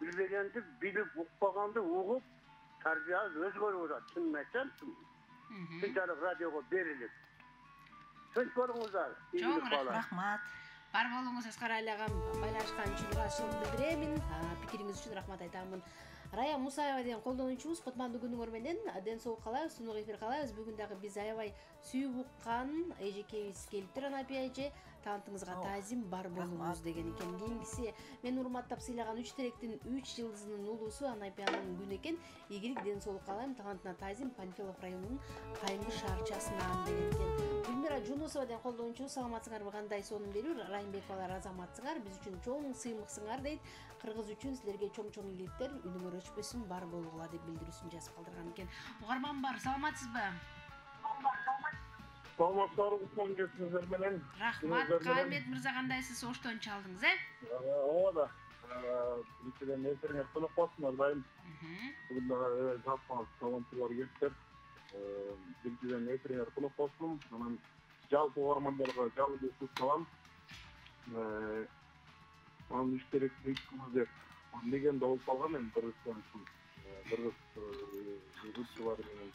S10: Билбегенди билип, укпаганды угуп, тарбиясы өзгөрүп атат. Чын айтсам, шунчалык радиого берилип. Чоң
S2: рахмат. Бар болуңуз, Аскар Али агам, байланышкан үчүн ыраазычылык билдиремин. Пикириңиз үчүн рахмат айтамын. Рая Мусаева деген колдонуучубуз, кутмандуу күнүңөр менен ден соолук каалайбыз, сунук эфир каалайбыз. Бүгүн дагы биз аябай сүйүп уккан эжекебиз келиптир. Анапе эже, талантыңызга таазим, бар болуңуз деген экен. Кийинкиси мен урматтап сыйлаган 3 теректин 3 жылдызынын улуусу Анапянын күнү экен. Ийгилик, ден соолук каалайм, талантына таазим, Панфилов районунун Кайыңгы шаарчасынан деген экен. Гүлмира Жунусова деген колдонуучу, саламатсыңарбы, кандай сонун берүү, Райымбек балар азаматсыңар, биз үчүн чоң сыймыксыңар дейт. Кыргыз үчүн силерге чоң ийгиликтер, үнүңөр өчпөсүн, бар болгула деп билдирүүсүн жазып калдырган экен. Угарман бар, саламатсызбы?
S9: Саламатсыздар менен.
S2: Рахмат, Каймет мырза, кандайсыз? Оштон чалдыңыз,
S9: Ооба. Биринчиден эфириңер конок болсуңар, Райым. Бүгүн дагы жалпы таланттуулар келиптир. Биринчиден эфириңер конок болсун. Анан жалпы угармандарга жалпы сөз кылам. Анын иштерек бийиккүбүз деп легенда болуп калган эми Кыргызстан үчүн. Кыргыз ырчылары менен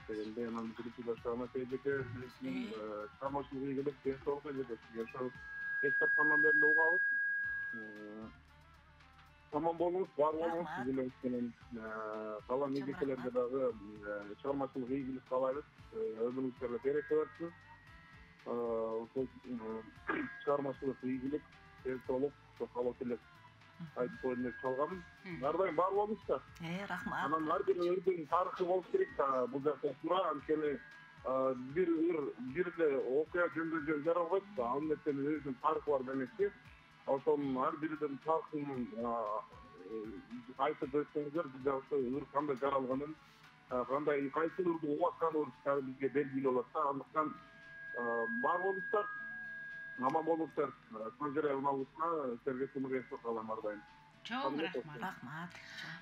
S9: дегенде, анан биринчи баштаган эжеке чыгармачылык ийгилик, ден соолук эжеке. Ошол эстаптандан бери угабыз. Таман болуңуз, бар болуңуз, сиздер менен калган эжекелерге дагы чыгармачылык ийгилик каалайбыз. Өзүңүздөргө береке берсин. Ошол чыгармачылык ийгилик денсаулык кабыл элек айтып коеюн деп чалганмын. Ар дайым бар болуңуздар.
S3: Рахмат.
S9: Анан ар бир ырдын тарыхы болуш керек да, бул жакта туура анткени бир эле окуя жөн жаралбайт да, ал нерсенин өзүнүн тарыхы бар демекчи. Ошонун ар биринин тарыхын айтып өтсөңүздөр, бизде ыр кандай жаралганын, кандай кайсы ырды убатканыбыз бизге белгилүү болот да. Андыктан бар болуңуздар, аман болуңуздар. Санжира Уналовна, Сергей Тумуресов калам ар дайым.
S2: Чоң рахмат.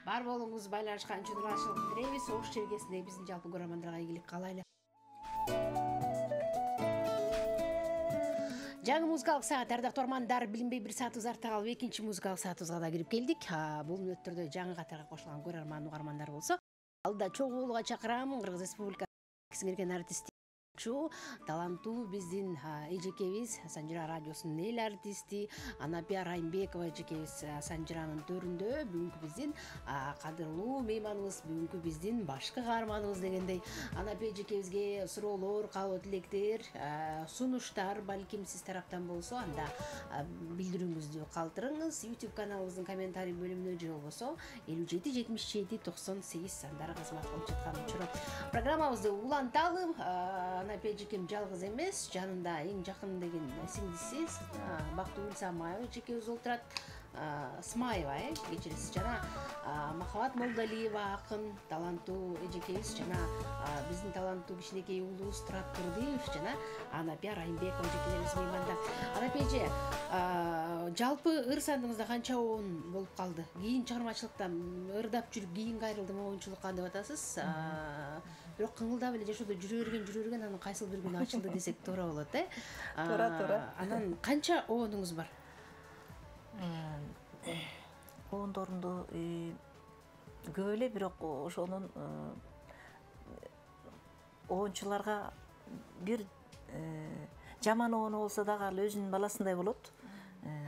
S2: Бар болуңуз, байланышкан үчүн ыраазычылык билдиребиз. Ош чергесинде биздин жалпы көрөрмандарга ийгилик каалайлы. Жаңы музыкалык саат, ардактуу армандар, билинбей бир саатыбыз артта калып, экинчи музыкалык саатыбызга да кирип келдик. Бул мүнөттөрдө жаңы катарга кошулган көрөрман угармандар болсо, алда чогуулуга чакырам. Кыргыз Республикасы сиңирген артист, таланттуу биздин эжекебиз, Санжира радиосунун эл артисти Анапия Райымбекова эжекебиз Санжиранын төрүндө бүгүнкү биздин кадырлуу мейманыбыз, бүгүнкү биздин башкы каарманыбыз дегендей. Анапия эжекебизге суроолор, каалоо тилектер, сунуштар балким сиз тараптан болсо, анда билдирүүңүздү калтырыңыз. YouTube каналыбыздын комментарий бөлүмүнө же болбосо 57 77 98 сандары кызмат кылып жаткан учуру. Программабызды уланталы. Анапия эжекем жалгыз эмес, жанында эң жакын деген сиңдиси Бактыгүл Самаева эжекебиз отурат. Смаева, кечиресиз, жана Махабат Молдалиева акын, таланттуу эжекебиз, жана биздин таланттуу кичинекей уулубуз Турат Кырдыев, жана Анапия Райымбекова эжекелерибиз мейманда. Анапия эже, жалпы ыр сандыгыңызда канча оон болуп калды? Кийин чыгармачылыкта ырдап жүрүп, кийин кайрылдым оончулукка деп атасыз. Бирок кыңылдап эле жашоодо жүрө берген, анан кайсыл бир күнү ачылды десек туура болот,
S3: Туура.
S2: Анан канча оонуңуз бар?
S3: Оондорумду көп эле, бирок ошонун оончуларга бир жаман оону болсо дагы ал өзүнүн баласындай болот.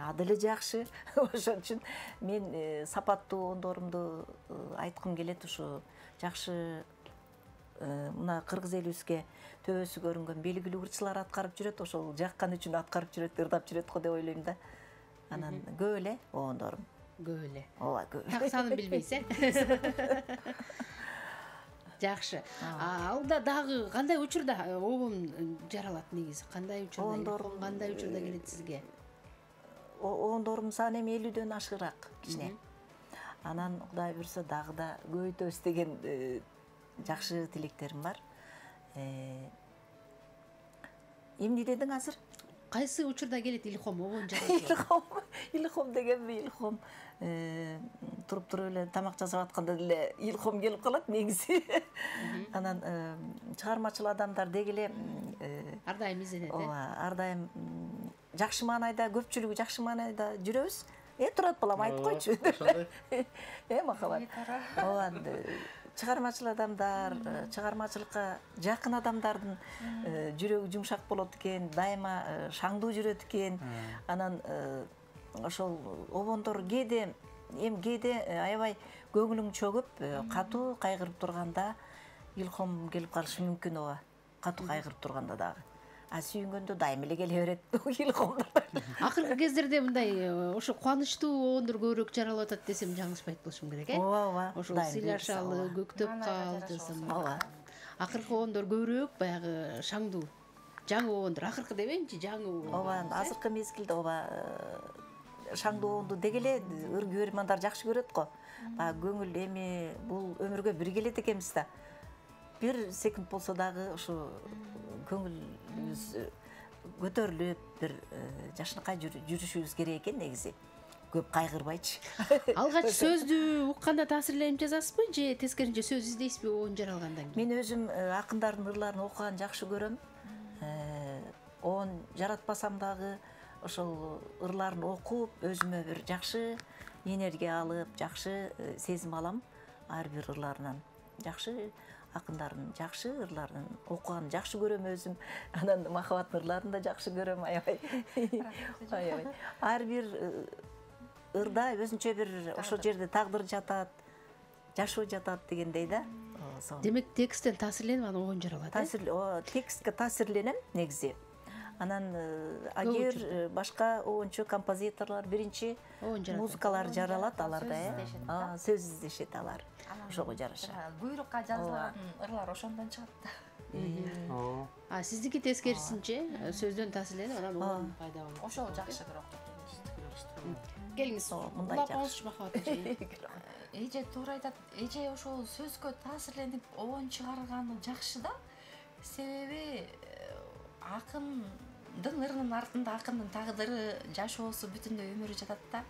S3: Ады эле жакшы. Ошон үчүн мен сапаттуу оондорумду айткым келет. Ушу жакшы мына кыргыз элибизге төбөсү көрүнгөн белгилүү ырчылар аткарып жүрөт, ошол жаккан үчүн аткарып жүрөт, ырдап жүрөт го деп ойлойм да. Анан көп эле оондорум.
S2: Көп эле.
S3: Ооба, көп.
S2: Так санын билбейсиз, Жакшы. Алда дагы кандай учурда оон жаралат негизи? Кандай учурда? Кандай учурда келет сизге?
S3: Оондорум саны эми 50дөн ашыраак кичине. Анан Кудай буйрса дагы да көбөйтөбүз деген жакшы тилектерим бар. Эмне дедиң азыр?
S2: Кайсы учурда келет илхом, оон жаралат?
S3: Илхом дегенби, илхом туруп эле тамак жасап атканда эле илхом келип калат негизи. Анан чыгармачыл адамдар деги эле
S2: ар дайым изденет,
S3: ооба, ар дайым жакшы маанайда, көпчүлүгү жакшы маанайда жүрөбүз. Турат балам айтып койчу. Махабат. Ооба, чыгармачыл адамдар, чыгармачылыкка жакын адамдардын жүрөгү жумшак болот экен, дайыма шаңдуу жүрөт экен. Анан ошол обондор кээде аябай көңүлүң чөгүп, катуу кайгырып турганда илхом келип калышы мүмкүн, ооба. Катуу кайгырып турганда дагы. Сүйүнгөндө дайым эле келе берет илхомдор.
S2: Акыркы кездерде мындай ошо кубанычтуу оондор көбүрөөк жаралып атат десем жаңылышпайт болушум керек,
S3: Ооба.
S2: Ошол сыйлашалы, көктөп кал десем.
S3: Ооба.
S2: Акыркы оондор көбүрөөк баягы шаңдуу. Жаңы оондор, акыркы дебейинчи, жаңы оондор.
S3: Ооба, азыркы мезгилде ооба шаңдуу оонду деги эле ыр көрөрмандар жакшы көрөт го. Көңүл эми бул өмүргө бир келет экенбиз да. Бир секунд болсо дагы ушу көңүлүбүз көтөрүлүп, бир жакшынакай жүрүшүбүз керек экен негизи. Көп кайгырбайчы.
S2: Алгач сөздү укканда таасирленип жазасызбы же тескерисинче сөз издейсизби оон жаралгандан кийин?
S3: Мен өзүм акындардын ырларын окуганды жакшы көрөм. Оон жаратпасам дагы ошол ырларын окуп, өзүмө бир жакшы энергия алып, жакшы сезим алам ар бир ырларынан. Жакшы акындардын жакшы ырларын окуганды жакшы көрөм өзүм. Анан махабаттын ырларын да жакшы көрөм, аябай. Ар бир ырда өзүнчө бир ошол жерде тагдыр жатат, жашоо жатат дегендей да.
S2: Демек тексттен таасирленип анан оон жаралат.
S3: Текстке таасирленем негизи. Анан агер башка оончу композиторлор биринчи музыкалар жаралат аларда, сөз издешет алар. Ошого жараша.
S7: Буйрукка жазылган ырлар ошондон чыгат да.
S2: Сиздики тескерисинче сөздөн таасирленип анан пайда болот.
S7: Ошол жакшыраак.
S2: Келиңиз, улап алышып Махабат эже.
S7: Эже туура айтат. Эже ошол сөзгө таасирленип оон чыгарганы жакшы да. Себеби акындын ырынын артында акындын тагдыры, жашоосу, бүтүндөй өмүрү жатат да.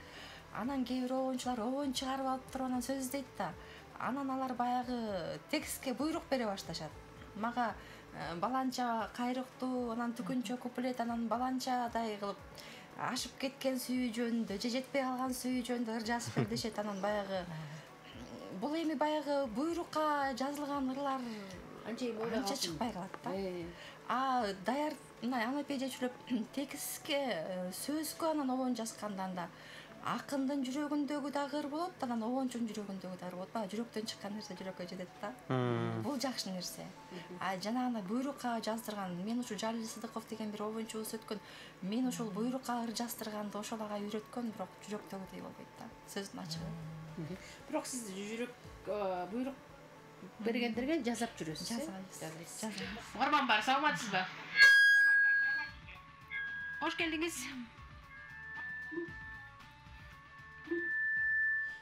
S7: Анан кээ бир оончулар оон чыгарып алып туруп анан сөз издейт да. Анан алар баягы текстке буйрук бере башташат. Мага баланча кайрыктуу, анан түкүнчө куплет, анан баланчадай кылып ашып кеткен сүйүү жөнүндө, же жетпей калган сүйүү жөнүндө ыр жазып бер дешет. Анан баягы бул эми баягы буйрукка жазылган ырлар анча чыкпай калат да. Даяр Анапе эжечүлөп текстке, сөзгө анан оон жазгандан да акындын жүрөгүндөгү дагы ыр болот, анан оончунун жүрөгүндөгү дагы болот. Баягы жүрөктөн чыккан нерсе жүрөккө жетет да. Бул жакшы нерсе. Жанагы буйрукка жаздырган, мен ушул Жалил Сыдыков деген бир оончубуз өткөн, мен ушул буйрукка ыр жаздырганды ошол ага үйрөткөн, бирок жүрөктөгүдөй болбойт да. Сөздүн ачыгы.
S2: Бирок сиз буйрук бергендерге жазап жүрөсүз.
S7: Жазабыз.
S2: Угарман бар, саламатсызбы? Хош келдиңиз.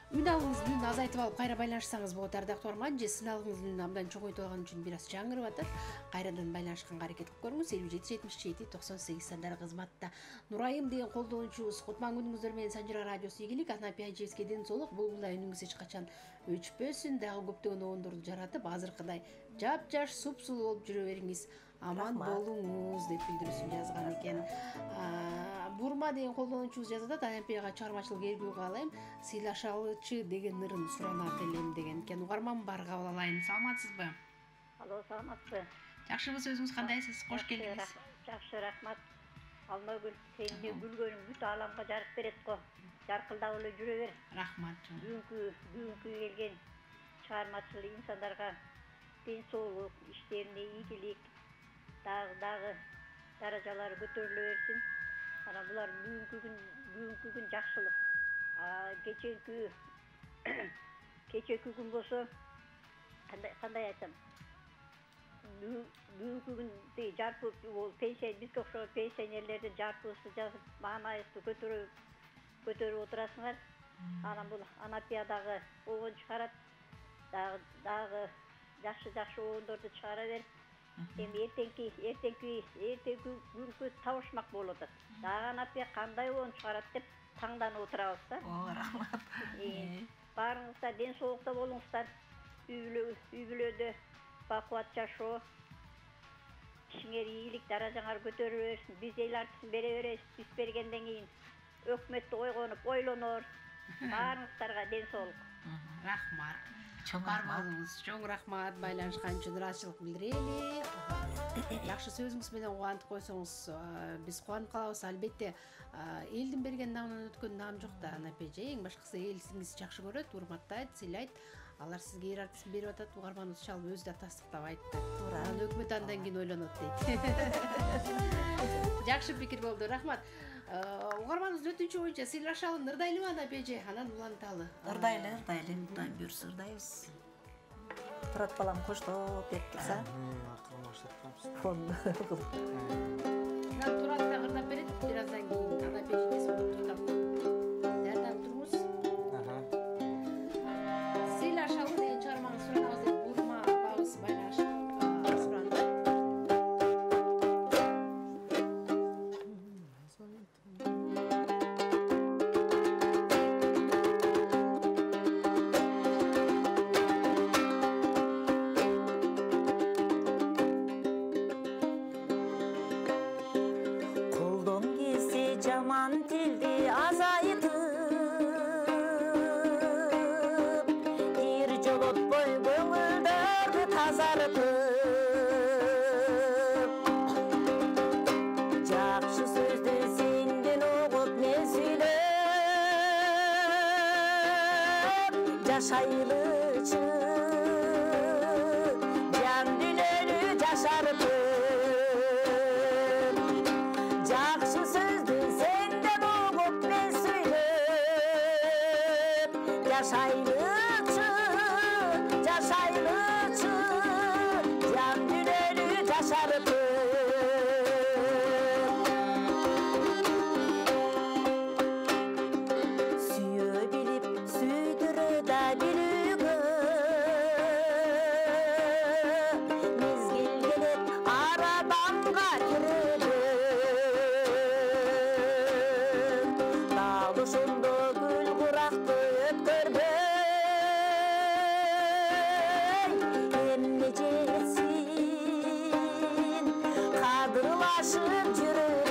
S2: Үн алыңыздын азайтып алып кайра байланышсаңыз болот, ардактуу угарман, же сыналыңыздын абдан чоңойтуп алган үчүн бир аз жаңырып атат. Кайрадан байланышканга аракет кылып көрүңүз. 57-77-98 сандар кызматта. Нурайым деген колдонуучубуз, кутман күнүңүздөр менен Санжира радиосу ийгилик, Анапе эжебизге ден соолук, булбулдай үнүңүз эч качан өчпөсүн, дагы көптөгөн оондорду жаратып, азыркыдай жап-жаш, суп-сулуу болуп жүрө бериңиз. Аман болуңуз деп билдирүүсүн жазган экен. Бурма деген колдонуучубуз жазат, Анапега чыгармачылык эргүү каалайм, сыйлашалычы деген ырын суранат элем деген экен. Угарман бар, кабыл алайын. Саламатсызбы?
S11: Алло, саламатсызбы?
S2: Жакшыбы, сөзүңүз кандайсыз? Кош келдиңиз.
S11: Жакшы, рахмат. Алмагүл, сенин күлгөнүң бүт ааламга жарык берет го. Жаркылдап эле жүрө бер.
S2: Рахмат.
S11: Бүгүнкү келген чыгармачыл инсандарга ден соолук, иштерине ийгилик, дагы даражалары көтөрүлө берсин. Анан булар бүгүнкү күн жакшылык. Кечеки күн болсо кандай айтсам, бүгүнкү күн жарпы бизге окшогон пенсионерлердин жарпысы жазып, маанайыбызды көтөрүп отурасыңар. Анан бул Анапия дагы оон чыгарат, дагы жакшыоондорду чыгара бер. Эми эртеңки күнгө табышмак болуп атат. Дагы Анапия кандай оон чыгарат деп таңданып отурабыз да.
S7: Рахмат.
S11: Баарыңыздар ден соолукта болуңуздар. Үй бүлөдө бакубат жашоо, ишиңер ийгилик, даражаңар көтөрүлө берсин. Биз эл артысын бере беребиз. Биз бергенден кийин өкмөттү ойгонуп ойлонор. Баарыңыздарга ден соолук.
S2: Рахмат. Чоң рахмат. Байланышкан үчүн ыраазычылык билдирели. Жакшы сөзүңүз менен кубантып койсоңуз, биз кубанып калабыз. Албетте, элдин берген намынан өткөн нам жок да, Анапе эже. Эң башкысы элиңиз жакшы көрөт, урматтайт, сыйлайт. Алар сизге эр артысын берип атат, угарманыбыз чалып өзү да тастыктап айтты. Анан өкмөт андан кийин ойлонот дейт. Жакшы пикир болду, рахмат. Угарманыбыз өтүнчү боюнча сыйлашалын ырдайлыбы Анапе эже? Анан уланталы.
S3: Ырдайлы. Кудай буйрса ырдайбыз. Турат балам коштоп берип турса.
S2: Турат да ырдап берет, бир аздан кийин Анапе эжебиз туктап. Жардам туруңуз. Сыйлашалы деген чыгарманы суранабыз деп Бурма абабыз байланышып суранды.
S3: Жаман тилди азайтып, кир жолотпой көңүлдөрдү тазартып, жакшы сөздү сенден угуп мен сүйлөп, жашайлычы жан дүнөнү жашартып, жашайлычы жашайлычы жан жүрөлү жашарып сүйө билип сүйдүрө да билүүгө мезгил келет ар адамга киреді дал ошондо гүл курақты өткөрбөй эмне жетсин кадырлашып жүрөм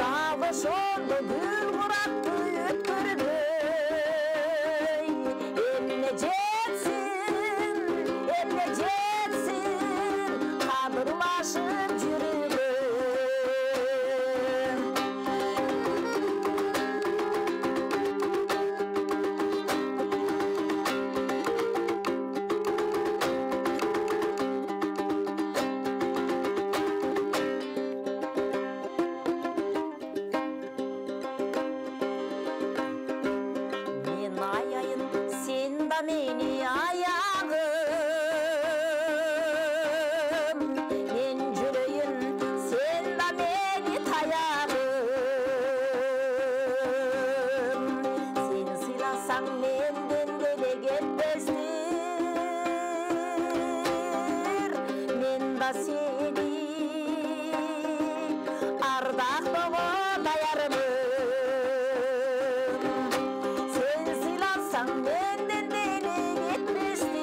S3: дал ошондо гүл курақты өткөрбөй эмне жетсин кадырлашып жүрөм мен аяйын сен да мени аяғым мен жүрейін сен да мени таяғым сені сыйласаң менден деле кетпестир мен да сени ардактоого даярмын sen сыйласаң менден деле кетпестир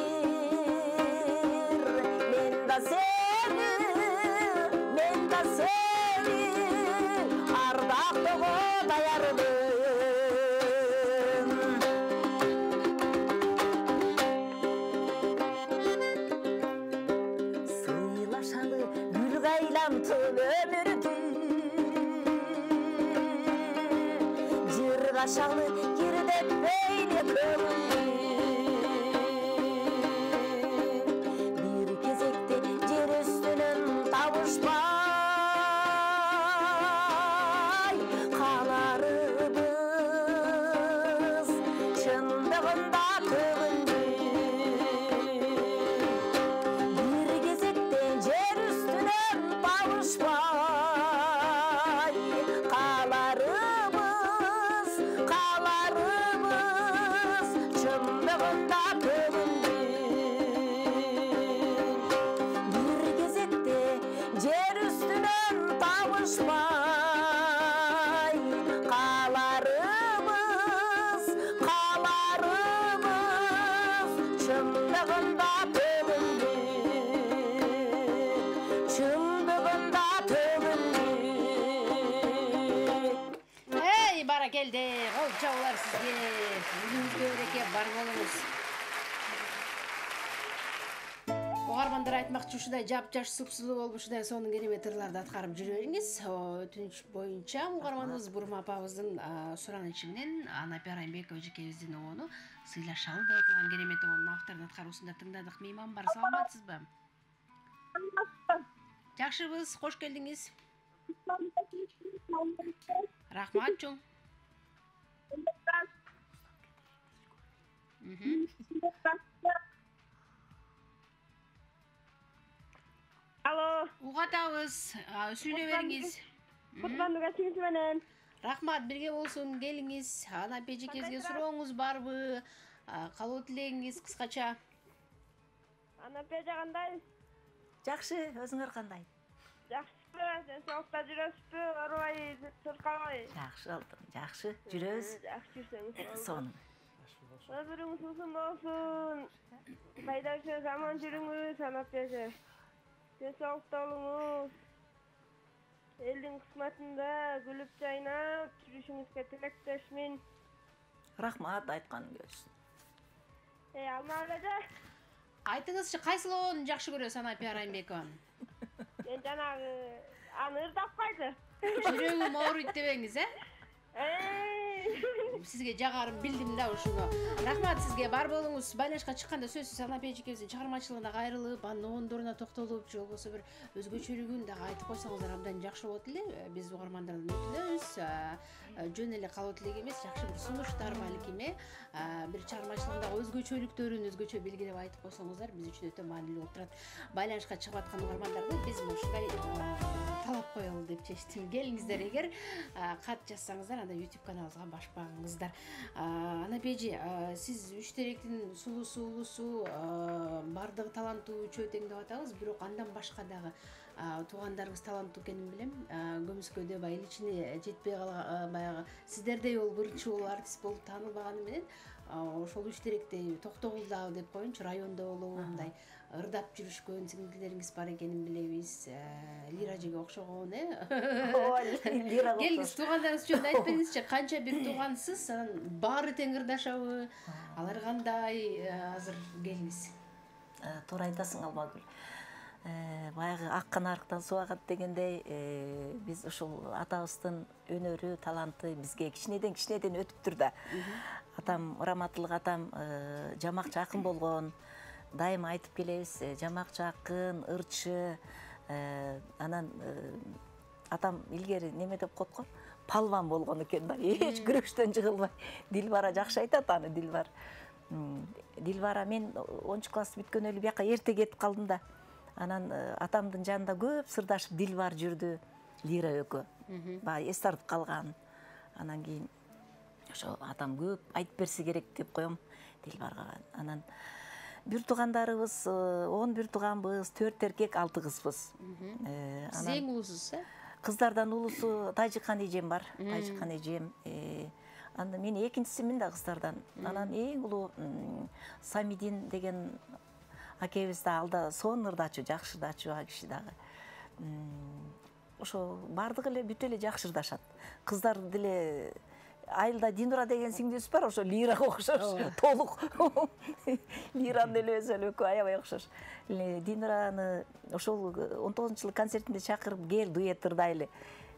S3: мен да сени ардактоого даярмын сыйлашалы гүлгө айлантып өмүрдү жыргашалы кирдетпейли көңүлдү бир кезекте жер үстүнөн табышпай каларыбыз чындыгында төгүндү бир кезекте жер үстүнөн табышпай каларыбыз чындыгында төгүндү бир кезекте жер үстүнөн табышпай каларыбыз чындыгында төгүндү
S2: Эй, баракелде, кол чабуулар сизге. Үйүңүзгө береке, бар болуңуз. Угармандар айтмакчы ушундай жапжаш супсулуу болуп ушундай сонун керемет ырларды аткарып жүрө бериңиз. Өтүнүч боюнча угарманыбыз Бурма апабыздын суранычы менен Анапия Райымбекова эжекебиздин обону сыйлашалы деп аталган керемет обонун авторун аткаруусунда тыңдадык. Мейман бар, саламатсызбы? Жакшыбыз, кош келдиңиз. Рахмат чоң.
S5: Алло.
S2: Угатабыз, сүйлөй бериңиз.
S5: Кутмандык ачыңыз менен.
S2: Рахмат, бирге болсун, келиңиз. Анапия эжекебизге сурооңуз барбы? Калоо тилегиңиз кыскача.
S5: Анапия жагандай?
S3: жакшы, өзүңөр кандай?
S5: Жакшы, сен соокта жүрөсүзбү, оорубай, сыркабай?
S3: Жакшы алдым, жакшы, жүрөбүз.
S5: Жакшы жүрсөңүз.
S3: Сонун.
S5: Өмүрүңүз узун болсун. Пайдалуу заман жүрүңүз, Анапия эже. Сен соокта болуңуз. Элдин кызматында күлүп жайнап жүрүшүңүзгө тилектешмин.
S3: Рахмат, айтканың келсин.
S5: Алмагүл эже.
S2: Айтыңызчы, кайсылоон жакшы көрөсүз Анапия Райымбекованы?
S5: Мен жанагы аны ырдап кайды.
S2: Жүрөгүм ооруйт дебеңиз, сизге жагарын билдим да ушуну. Рахмат сизге, бар болуңуз. Байланышка чыкканда сөзсүз Анапи эжекебиздин чыгармачылыгына кайрылып, анын оондоруна токтолуп, же болбосо бир өзгөчөлүгүн дагы айтып койсоңуздар абдан жакшы болот эле. Биз угармандардан өтүнөбүз. Жөн эле калып элек эмес, жакшы бир сунуштар балким, бир чыгармачылыгындагы өзгөчөлүктөрүн өзгөчө белгилеп айтып койсоңуздар биз үчүн өтө маанилүү болуп турат. Байланышка чыгып аткан угармандарды биз ушундай талап коелу деп чечтим. Келиңиздер, эгер кат жазсаңыздар, анда YouTube каналыбызга башпаңыздар. Анапи эже, сиз үч теректин сулусу, улусу, бардыгы таланттуу үчөө тең деп атабыз, бирок андан башка дагы туугандарыңыз таланттуу экенин билем. Көмүскөдө баягы иличине жетпей калган, баягы сиздердей болуп ырчуу болуп артист болуп таанылбаганы менен ошол үч теректи Токтогулда деп коеюнчу, райондо болобу мындай ырдап жүрүшкөн сиңдилериңиз бар экенин билебиз. Лира эжеге окшогон, Лира. Келиңиз, туугандарыңыз жөнүндө айтып бериңизчи, канча бир туугансыз, анан баары тең ырдашабы? Алар кандай? Азыр келиңиз.
S3: Туура айтасың, Алмагүл. Баягы ак канарыктан суу агат дегендей, биз ушул атабыздын өнөрү, таланты бизге кичинеден өтүптүр да. Атам, Раматылык атам жамакчы акын болгон, дайым айтып келебиз, жамакчы акын, ырчы. Анан атам илгери неме деп коет го, палван болгон экен да, эч күрөштөн жыгылбай. Дилбара жакшы айтат аны, Дилбара мен 10 класс бүткөн эле бияка эрте кетип калдым да. Анан атамдын жанында көп сырдашып Дилбар жүрдү, Лира экөө. Баягы эс тартып калган. Анан кийин ошо атам көп айтып берсе керек деп коем Дилбарга. Анан бир туугандарыбыз 11 тууганбыз, 4 эркек, 6 кызбыз.
S2: Сиз эң улуусуз,
S3: Кыздардан улуусу Тажикхан эжем бар, Тажикхан эжем. Анда мен экинчисимин да кыздардан. Анан эң улуу Самидин деген акебиз да, алда сонун ырдачу, жакшы ырдачу киши дагы. Ошо бардыгы эле бүт эле жакшы ырдашат. Кыздар деле Айылда Динура деген сиңдүүбүз бар, ошо Лирага окшош, толук. Лиранын эле өзү эле экөө аябай окшош. Динураны ошол 19-жылык концертинде чакырып, кел дуэт ырдайлы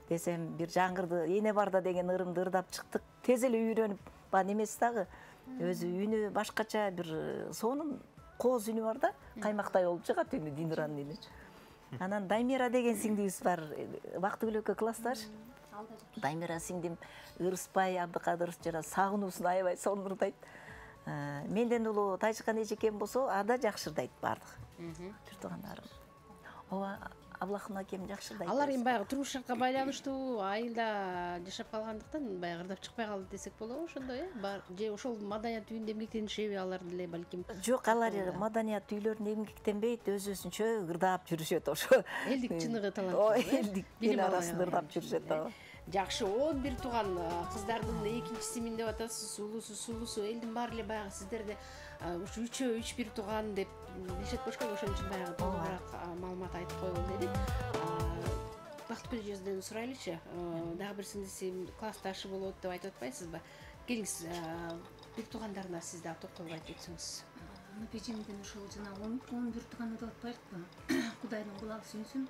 S3: десем, бир жаңгырды, эне барда деген ырымды ырдап чыктык. Тез эле үйрөнүп, немеси дагы өзү үнү башкача, бир сонун кооз үнү бар да, каймактай болуп чыгат үнү Динуранын үнү. Анан Даймира деген сиңдүүбүз бар, Бактыгүл экөө классташ. Даймира сиңдим Ырыспай Абдыкадыров жана сагынуусун аябай сонун ырдайт. Менден улуу Тажикхан эжекем болсо, ада жакшы ырдайт бардык. Бир туугандарым. Ооба, Аблахун акем жакшы ырдайт.
S2: Алар эми баягы турмуш шартка байланыштуу, айылда жашап калгандыктан баягы ырдап чыкпай калды десек болобу, ошондой, же ошол маданият үйүндө эмгектенишеби алар деле балким?
S3: Жок, алар маданият үйлөрүндө эмгектенбейт, өз-өзүнчө ырдап жүрүшөт ошо.
S2: Элдик чыныгы талант.
S3: Элдик эл арасында ырдап жүрүшөт.
S2: Жакшы, 11 тууган кыздардын экинчисимин деп атасыз, улусу, элдин баары эле баягы сиздерде ушу үчөө 3-1 тууган деп дешет болуш керек, ошон үчүн баягы толугураак маалымат айтып коелу дедик. Бактыгүл эжеден сурайлычы, дагы бир сиңдиси классташы болот деп айтып атпайсызбы? Келиңиз, бир туугандарына сиз дагы токтолуп айтып өтсөңүз.
S6: Анапи эжемден ошол жана 11 тууган деп атпайбыкпы? Кудайдын кулагы сүнсүн.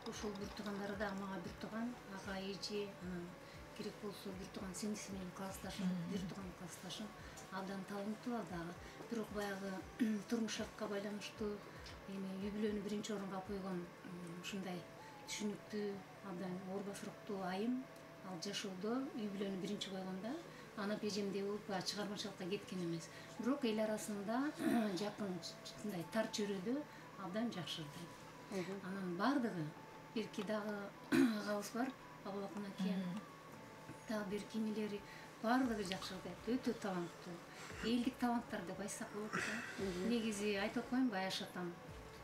S6: Ошол бир туугандары дагы мага бир тууган, ага эже, анан керек болсо бир тууган сиңдиси менен классташым, бир тууган классташым, абдан таланттуу дагы. Бирок баягы турмуш шартка байланыштуу, эми үй-бүлөнү биринчи орунга койгон ушундай түшүнүктүү, абдан оор башыруктуу айым, ал жашоодо үй-бүлөнү биринчи койгондо Анапи эжемдей болуп чыгармачылыкка кеткен эмес. Бирок эл арасында жакын, мындай тар чөйрөдө абдан жакшы ырдайт. Анан бардыгы бирки дагы агабыз бар, Абылакын акем, дагы бир кимилери бардыгы жакшы ырдайт, өтө таланттуу. Элдик таланттар деп айтсак болот да. Негизи айтып коеюн, Аяш атам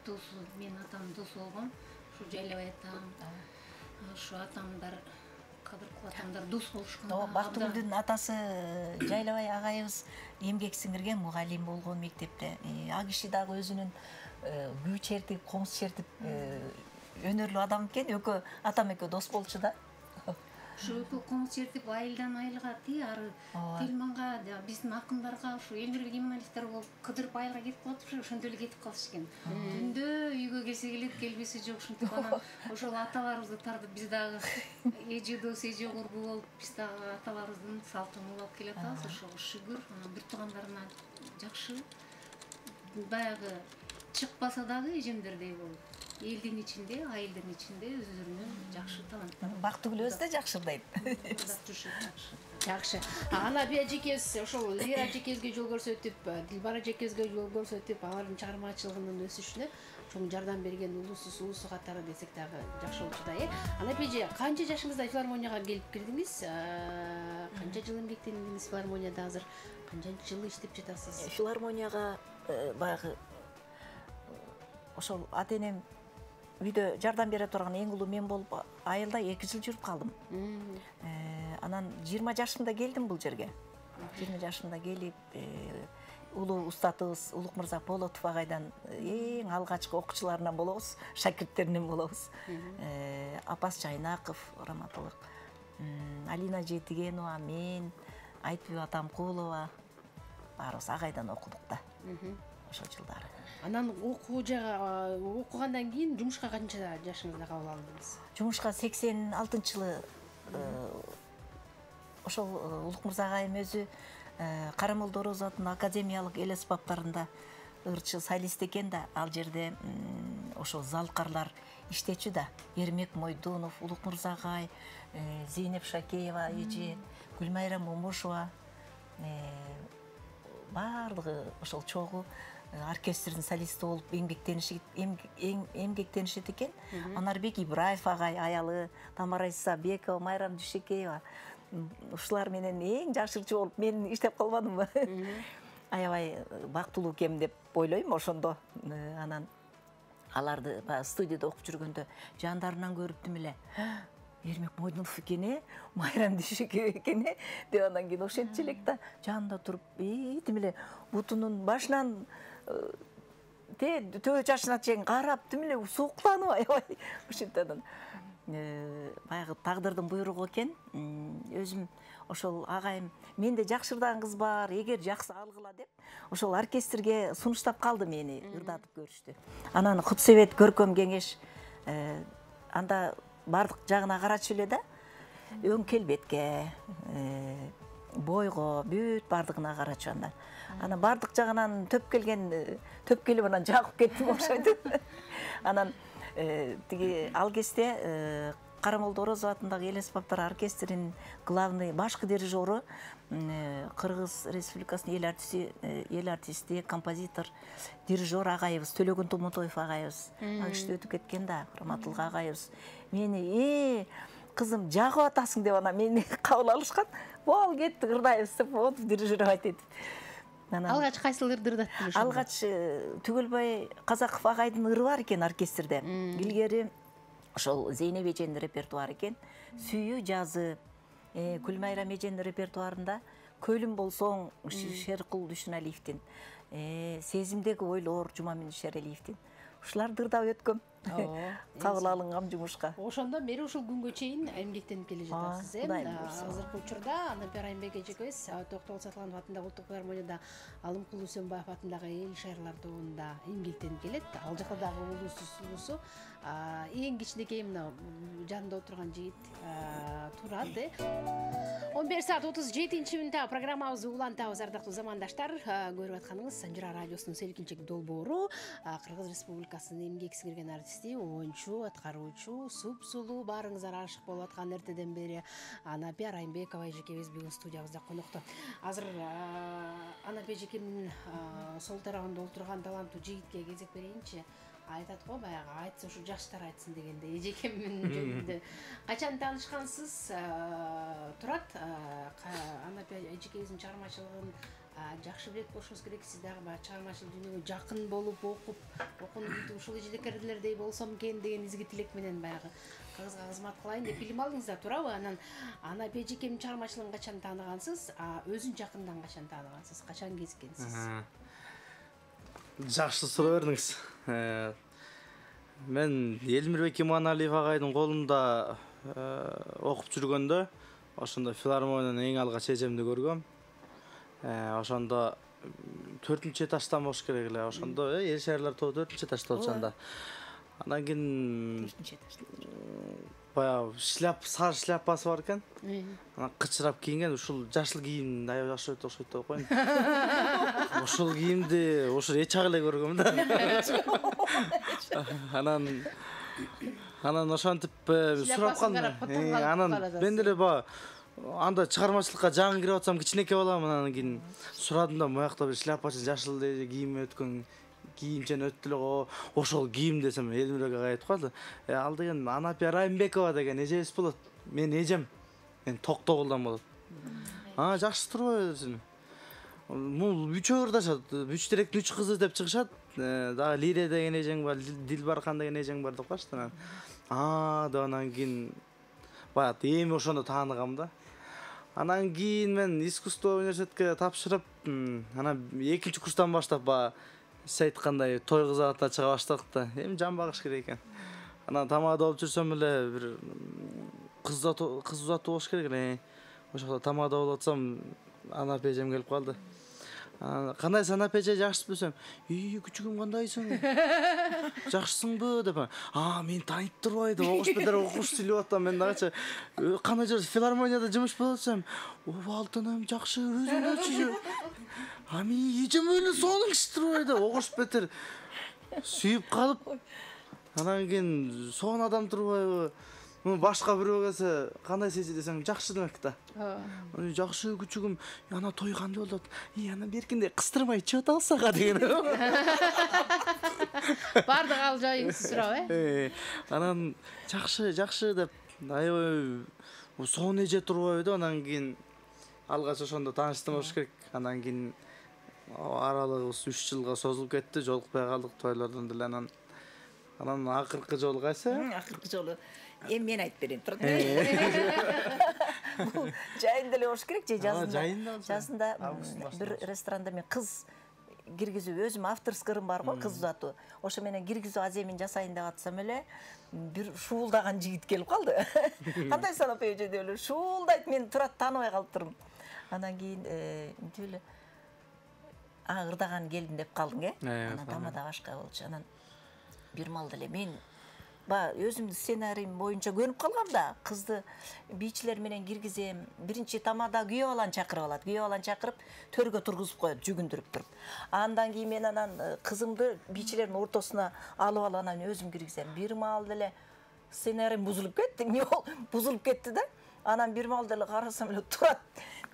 S6: досу, мен атам досу болгон, ушу Жайлабай атам, ушу атамдар, кадыркул атамдар дос болушкан.
S3: Бактыгүлдүн атасы Жайлабай агайыбыз эмгек сиңирген мугалим болгон мектепте. А киши дагы өзүнүн күү чертип, комуз чертип өнөрлүү адам экен. Экөө атам экөө дос болчу да.
S6: Ошо комуз чертип айылдан айылга ары Тельманга биздин акындарга ушу Элмир Гиманалиевдер болуп кыдырып айылга кетип калат ошондой эле кетип калыш экен. Түндө үйгө келсе келет, келбесе жок. Ушинтип анан ошол аталарыбызды тартып биз дагы эже дос, эже курбу болуп биз дагы аталарыбыздын салтын улап келатабыз. Ошого шүгүр. Анан бир туугандарына жакшы. Баягы чыкпаса дагы эжемдердей болуп элдин ичинде, айылдын ичинде өздөрүнүн жакшы таланттары.
S3: Бактыгүлөбүз да жакшырдайт.
S2: Жакшы. Анапия эжекебиз ошол Лира эжекебизге жол көрсөтүп, Дилбара эжекебизге жол көрсөтүп, алардын чыгармачылыгынын өсүшүнө чоң жардам берген улусу катары десек дагы жакшы болчу да. Анапия эже, канча жашыңызда филармонияга келип кирдиңиз? Канча жыл эмгектендиңиз филармонияда азыр? Канча жыл иштеп жатасыз?
S3: Филармонияга баягы ошол ата-энем үйдө жардам бере турган эң улуу мен болуп айылда 2 жыл жүрүп калдым. Анан 20 жашымда келдим бул жерге. 20 жашымда келип, улуу устатыбыз Улук мырза Болотов агайдан эң алгачкы окуучуларынан болобуз, шакирттеринен болобуз. Апас Жайнаков, раматылык, Алина Жетигенова, мен, Айтбек Атамкулова баарыбыз агайдан окудук да. Ошол жылдары.
S2: Анан окугандан кийин жумушка канча жашыңызда кабыл алдыңыз?
S3: Жумушка 86-жылы ошол Улук мырза агайым өзү Карамолдо Орозовдун академиялык эл аспаптарында ырчы солист экен да, ал жерде ошол залкарлар иштечү да. Эрмек Мойдунов, Улук мырза агай, Зейнеп Шакеева эже, Гүлмайра Момушева баардыгы ошол чогуу оркестрдин солисти болуп эмгектенишет экен. Анарбек Ибраев агай, аялы Тамара Исабекова, Майрам Дүйшекеева ушулар менен эң жашырчу болуп мен иштеп калбадымбы? Аябай бактылуу экем деп ойлойм ошондо. Анан аларды студияда окуп жүргөндө жандарынан көрүптүм эле. Эрмек Мойдунов экен, Майрам Дүйшекеева экен деп анан кийин ошентчү элек да жанында туруп, тим эле бутунун башынан төө жашына чейин карап, тим эле сууктанып аябай ошентеден баягы тагдырдын буйругу экен. Өзүм ошол агайым менде жакшырдаган кыз бар, эгер жаксы алгыла деп ошол оркестрге сунуштап калды мени, ырдатып көрүштү. Анан Хутсебет көркөм кеңеш анда бардык жагына карачу эле да, өң келбетке, бойго, бүт бардыгына карачу анда. Анан бардык жагынан төп келип анан жагып кеттим окшойт. Анан тиги ал кезде Карамолдо Орозов атындагы эл аспаптар оркестринин главный башкы дирижеру, Кыргыз Республикасынын эл артисти, композитор, дирижер агайыбыз Төлөгөн Тумутоев агайыбыз иштеп өтүп кеткен да, раматылык агайыбыз мени кызым жагып атасың деп анан мени кабыл алышкан. Бол кетти ырдайбыз деп, вот дирижер айтып.
S2: Алгач кайсыл ырды ырдаттыңыз?
S3: Алгач Түгөлбай Казаков агайдын ыры бар экен оркестрде. Илгери ошол Зейнеп эженин репертуары экен. Сүйүү жазы, Гүлмайрам эженин репертуарында Көлүм болсоң Шеркул Дүйшүналиевдин, Сезимдеги ойлор Жумамин Шерелиевдин. Ушуларды ырдап өткөм. Кабыл алынгам жумушка.
S2: Ошондон бери ушул күнгө чейин эмгектенип келе жатасыз. Азыркы учурда Анапия Райымбек эжекебиз Токтогул Сатланов атындагы Улуттук филармонияда Алымкул Үсөнбаев атындагы эл шайырлар тобунда эмгектенип келет. Ал жакта дагы улусу эң кичинекей мына жанында отурган жигит турат. 11:37 программабызды улантабыз, ардактуу замандаштар. Көрүп атканыңыз Санжыра радиосунун Селкинчек долбоору. Кыргыз Республикасынын эмгек сиңирген артисти, оюнчу, аткаруучу, суп-сулуу, баарыңыздар ашык болуп аткан эртеден бери Анапия Райымбекова эжекебиз бүгүн студиябызда конокто. Азыр Анапия эжекемдин сол тарабында отурган таланттуу жигитке кезек берейинчи. Айтат го баягы айтса ушу жаштар айтсын дегенде эжекемдин жөнүндө качан таанышкансыз турат? Анапия эжекебиздин чыгармачылыгын жакшы билет болушуңуз керек. Сиз дагы баягы чыгармачыл дүйнөгө жакын болуп окууну бүтүп ушул эжекелердей болсом экен деген изги тилек менен баягы кыргызга кызмат кылайын деп фильм алдыңыз да, туурабы? Анан Анапия эжекемдин чыгармачылыгын качан тааныгансыз? Өзүн жакындан качан тааныгансыз? Качан кезиккенсиз?
S4: Жакшы суроо бердиңиз. Мен Элмирбек Иманалиев агайдын колунда окуп жүргөндө ошондо филармониянын эң алгач эжемди көргөм. Ошондо 4-этаждан болуш керек эле. Ошондо эл шаарлар тобу 4-этажда болчу анда. Андан кийин
S2: 4-этажда.
S4: Баягы сары шляпасы бар экен. Анан кычырап кийинген, ушул жашыл кийим аябай жакшы окшойт деп коеюн. Ошол кийимди ошо эчак эле көргөм да. Анан ошентип сурап калдым. Анан мен деле баягы анда чыгармачылыкка жаңы кирип атсам кичинекей балам, анан кийин сурадым да, моякта бир шляпачы жашыл кийим өткөн кийимчен өттү эле, ошол кийим десем Элмирбек ага айтып калды. Ал деген Анапия Райымбекова деген эжебиз болот. Мен эжем. Мен Токтогулдан болот. Жакшы турбайбы десем. Бул 3 ырдашат. 3 теректин 3 кызы деп чыгышат. Дагы Лире деген эжең бар, Дилбархан деген эжең бар деп калышты. Деп анан кийин баягы эми ошондо тааныгам да. Анан кийин мен искусство университетке тапшырып, анан 2-курстан баштап баягы сиз айткандай той кызыгатына чыга баштадык да. Эми жан багыш керек экен. Анан тамада болуп жүрсөм эле бир кыз узатуу болуш керек эле. Ошол тамада болуп атсам Анапия эжем келип калды. Кандайсың Анапия эже, жакшысызбы десем, күчүгүм кандайсың? Жакшысыңбы деп. Мени тааныйт турбайбы деп окуш бетер окуш сүйлөп атам. Мен дагычы кандай жер филармонияда жумуш болот десем, алтыным жакшы, өзүңчү. Мени эжем эле сонун киши турбайбы деп окуш бетер сүйүп калып. Анан кийин сонун адам турбайбы? Башка бирөө келсе, кандайсың эже десең, жакшы демек да. Жакшы күчүгүм, ана той кандай болот? Анан беркинде кыстырмай чыгып алсага деген.
S2: Бардык ал жайыңызды сурап,
S4: Анан жакшы деп аябай сонун эже турбайбы да. Анан кийин алгач ошондо тааныштым болуш керек. Анан кийин аралыгыбыз 3 жылга созулуп кетти, жолукпай калдык тойлордон деле. Анан акыркы жолу кайсы?
S3: Акыркы жолу эми мен айтып берейин. Бул жайында эле болуш керек же жазында бир ресторанда мен кыз киргизүү, өзүм авторскырым бар го, кыз узатуу. Ошо менен киргизүү аземин жасайын деп атсам эле бир шуулдаган жигит келип калды. Кандайсың Анапия эже деп эле шуулдайт, мен тура тааныбай калып турдум. Анан кийин мынтип эле ырдаган келдим деп калдың, Анан тамада башка болчу. Анан бир маал деле мен өзүмдүн сценариym боюнча көнүп калгам да, кызды бийчилер менен киргизем. Биринчи тамада күйөө баланы чакырып алат. Күйөө баланы чакырып төргө тургузуп коет, жүгүндүрүп туруп. Андан кийин мен анан кызымды бийчилердин ортосуна алып алып анан өзүм киргизем. Бир маал деле сценариym бузулуп кетти. Эмне болду? Бузулуп кетти да. Анан бир маал деле карасам эле турат.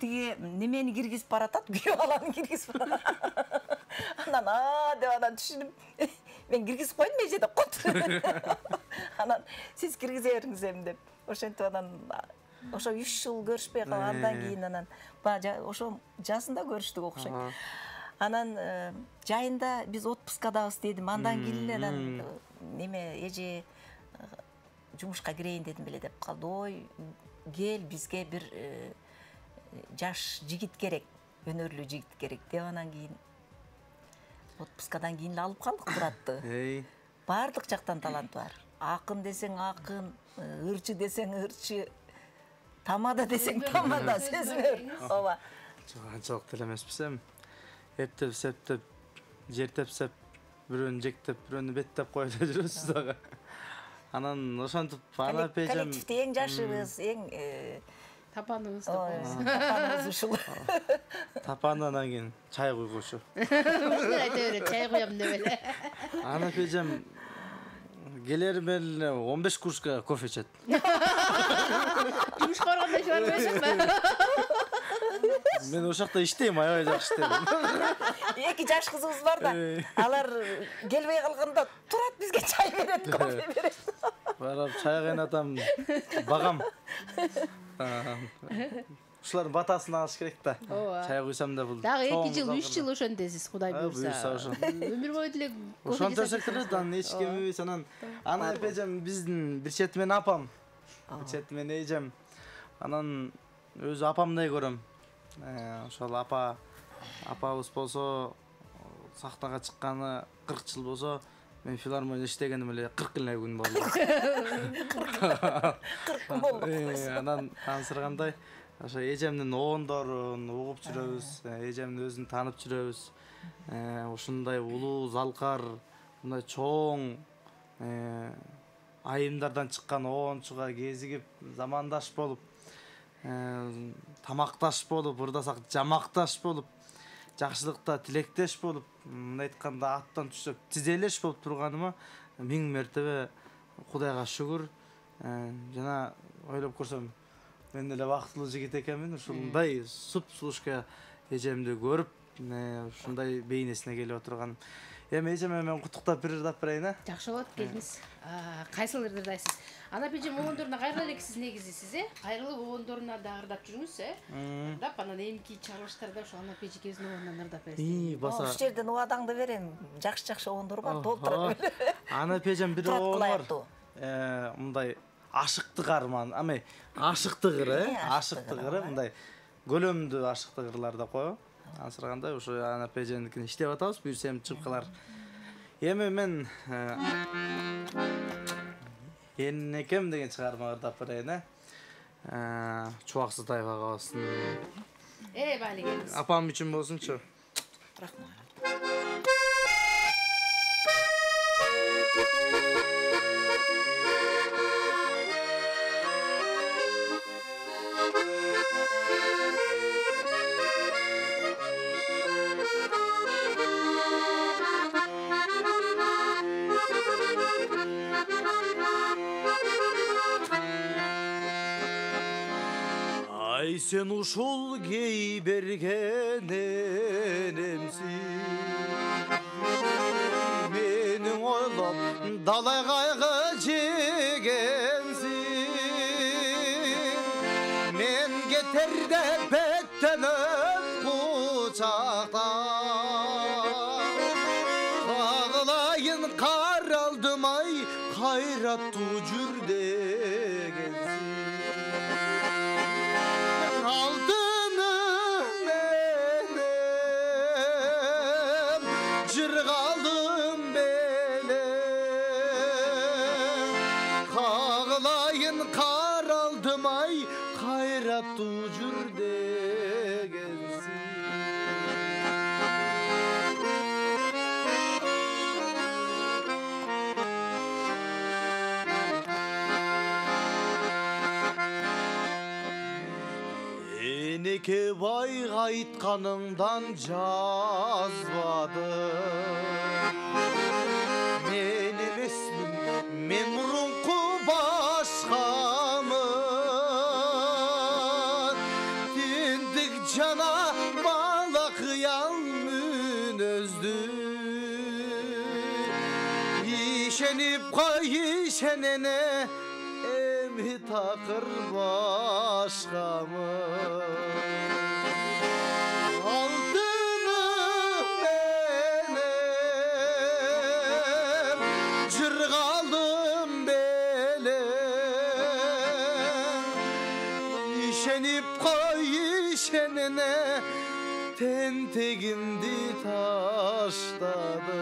S3: Тиги немени киргизип баратат, күйөө баланы киргизип баратат. Анан деп анан түшүнүп, мен киргизип койдум эже деп коет. Анан сиз киргизе бериңиз эми деп. Ошентип анан ошо 3 жыл көрүшпөй калып, андан кийин анан ошо жазында көрүштүк окшойт. Анан жайында биз отпускадабыз дедим. Андан кийин эле анан неме эже жумушка кирейин дедим беле деп калды. Ой, кел бизге бир жаш жигит керек, өнөрлүү жигит керек деп анан кийин отпускадан кийин алып калдык Туратты. Бардык жактан талант бар. Акын десең акын, ырчы десең ырчы, тамада десең тамада, сөзмөр. Ооба.
S4: Анчалык деле эмеспиз эми. Эптеп септеп, жертеп сеп, бирөөнү жектеп, бирөөнү беттеп коюп жүрөбүз дагы. Анан ошентип Анапия эжем
S3: коллективде эң жашыбыз, эң
S2: тапаныбыз деп
S3: тапаныбыз ушул.
S4: Тапан анан кийин чай куйгучу.
S2: Ушул айта берет, чай куям деп эле.
S4: Анапия эжем келер менен 15 курска кофе ичет.
S2: Жумушка барганда иш барбайсыңбы?
S4: Мен ошакта иштейм, аябай жакшы иштейм.
S3: 2 жаш кызыбыз бар да. Алар келбей калганда турат бизге чай берет, кофе берет.
S4: Барап чай кайнатам, багам. Ушулардын батасын алыш керек да. Чай куйсам да бул.
S2: Дагы 2 жыл, 3 жыл ошентесиз, Кудай буйрса. Өмүр бою деле
S4: ошончо секилет, анан эч ким эмес. Анан Анапия эжем биздин бир чети менен апам, бир чети менен эжем. Анан өзү апамдай көрөм. Ошол апабыз болсо сахнага чыкканы 40 жыл болсо, Мен филармония иштегеним эле 40 эле күн болду.
S3: 40 күн болду.
S4: Анан ансыргандай ошо эжемдин оондорун угуп жүрөбүз, эжемдин өзүн таанып жүрөбүз. Ушундай улуу залкар, мындай чоң айымдардан чыккан оончуга кезигип, замандаш болуп, тамакташ болуп, ырдасак жамакташ болуп, жакшылыкта тилектеш болуп, мындай айтканда аттан түшүп тизелеш болуп турганыма 1000 мертебе Кудайга шүгүр. Жана ойлоп көрсөм, мен эле бактылуу жигит экенмин. Ушундай суп-сулушка эжемди көрүп, ушундай бейнесине келип отурган. Эми эжеме мен куттуктап бир ырдап берейин, а?
S2: Жакшы болот, келиңиз. Кайсыл ырдайсыз? Анап эжем огондоруна кайрыла элексиз негизисиз, Кайрылып огондоруна да ырдап жүрүңүз, Ырдап, анан эмки чыгарылыштарда ошо Анап эжеке өзүнүн огондорунан ырдап бересиз.
S3: Баса. Ошол жерден убадаңды берем. Жакшы огондор бар, толтура бер.
S4: Анап эжем бир огону бар. Мындай ашыктык арман, ами ашыктыгыр, ашыктыгыр, мындай көлөмдүү ашыктыгырлар деп коебу. Ансыргандай ошо Анап эжемдикин иштеп атабыз, буюрсам чыгып калар. Эми мен Энекем деген чыгарма ырдап берейин, Чубаксыз тайга калсын.
S2: Бали келиңиз.
S4: Апам үчүн болсунчу.
S3: Рахмат.
S4: Ай сен ушул кей берген энемсиң, менің ойлоп далай кайгы жегенсиң, мен кетерде беттеніп кучактап, кагылайын каралдым-ай кайраттуу жүр дегенсиң. Karaldım-ay kayrattуу жүр дегенсиң. Энеке байга айтканыңдан жазбадым. Мен эмесмин, мен мурунку башкамын. Тиндик жана бала кыял мүнөздү. Ишенип кой ишенене, эми такыр башкамын. Senene tentegimdi taşladım,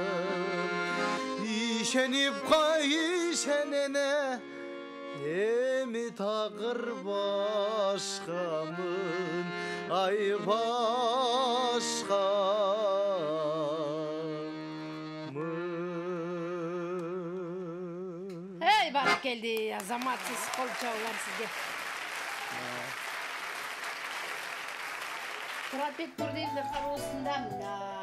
S4: işenip koy senene, emi takır başkamın, ay başkamın.
S2: Hey bak geldi azamatsız kol çağlar sizde. Турабек Турдиевдин кароосунда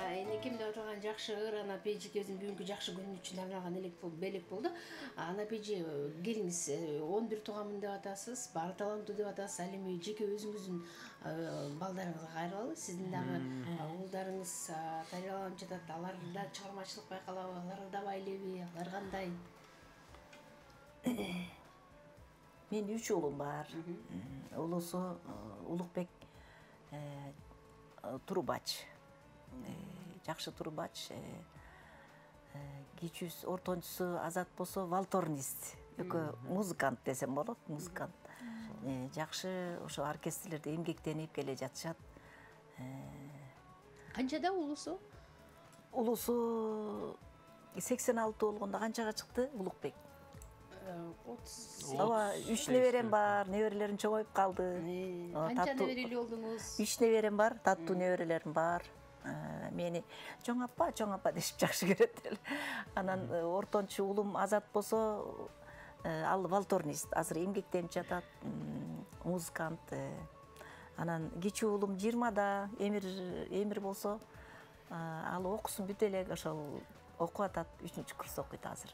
S2: энекемде отурган жакшы ыр Анап эжеке өзүнүн бүгүнкү жакшы күнү үчүн арналган белек болду. Анап эже келиңиз 11 тууганмын деп атасыз, баары таланттуу деп атасыз. Ал эми жеке өзүңүздүн балдарыңызга кайрылалы. Сиздин дагы уулдарыңыз тарбияланып жатат. Аларда чыгармачылык байкалабы, алар ырдабай элеби, алар кандай?
S3: Мен 3 уулум бар. Улусу Улукбек Турбач, жакшы Турбач, кичүүсү ортончусу Азат болсо валторнист, музыкант десем болот, музыкант. Жакшы ошо оркестрлерде эмгектенип келе жатышат.
S2: Канчада улусу?
S3: Улусу 86 болгондо канчага чыкты Улукбек? 30. Ооба, 3 неберем бар, неберелерим чоңоюп калды.
S2: Канча неберели болдуңуз?
S3: 3 неберем бар, таттуу неберелерим бар. Мени чоң апа дешип жакшы көрөт эле. Анан ортончу уулум Азат болсо, ал волторнист, азыр эмгектенип жатат, музыкант. Анан кичи уулум 20да, Эмир болсо, ал окуусун бүтө эле ошол окуп атат, 3-курс окуйт азыр.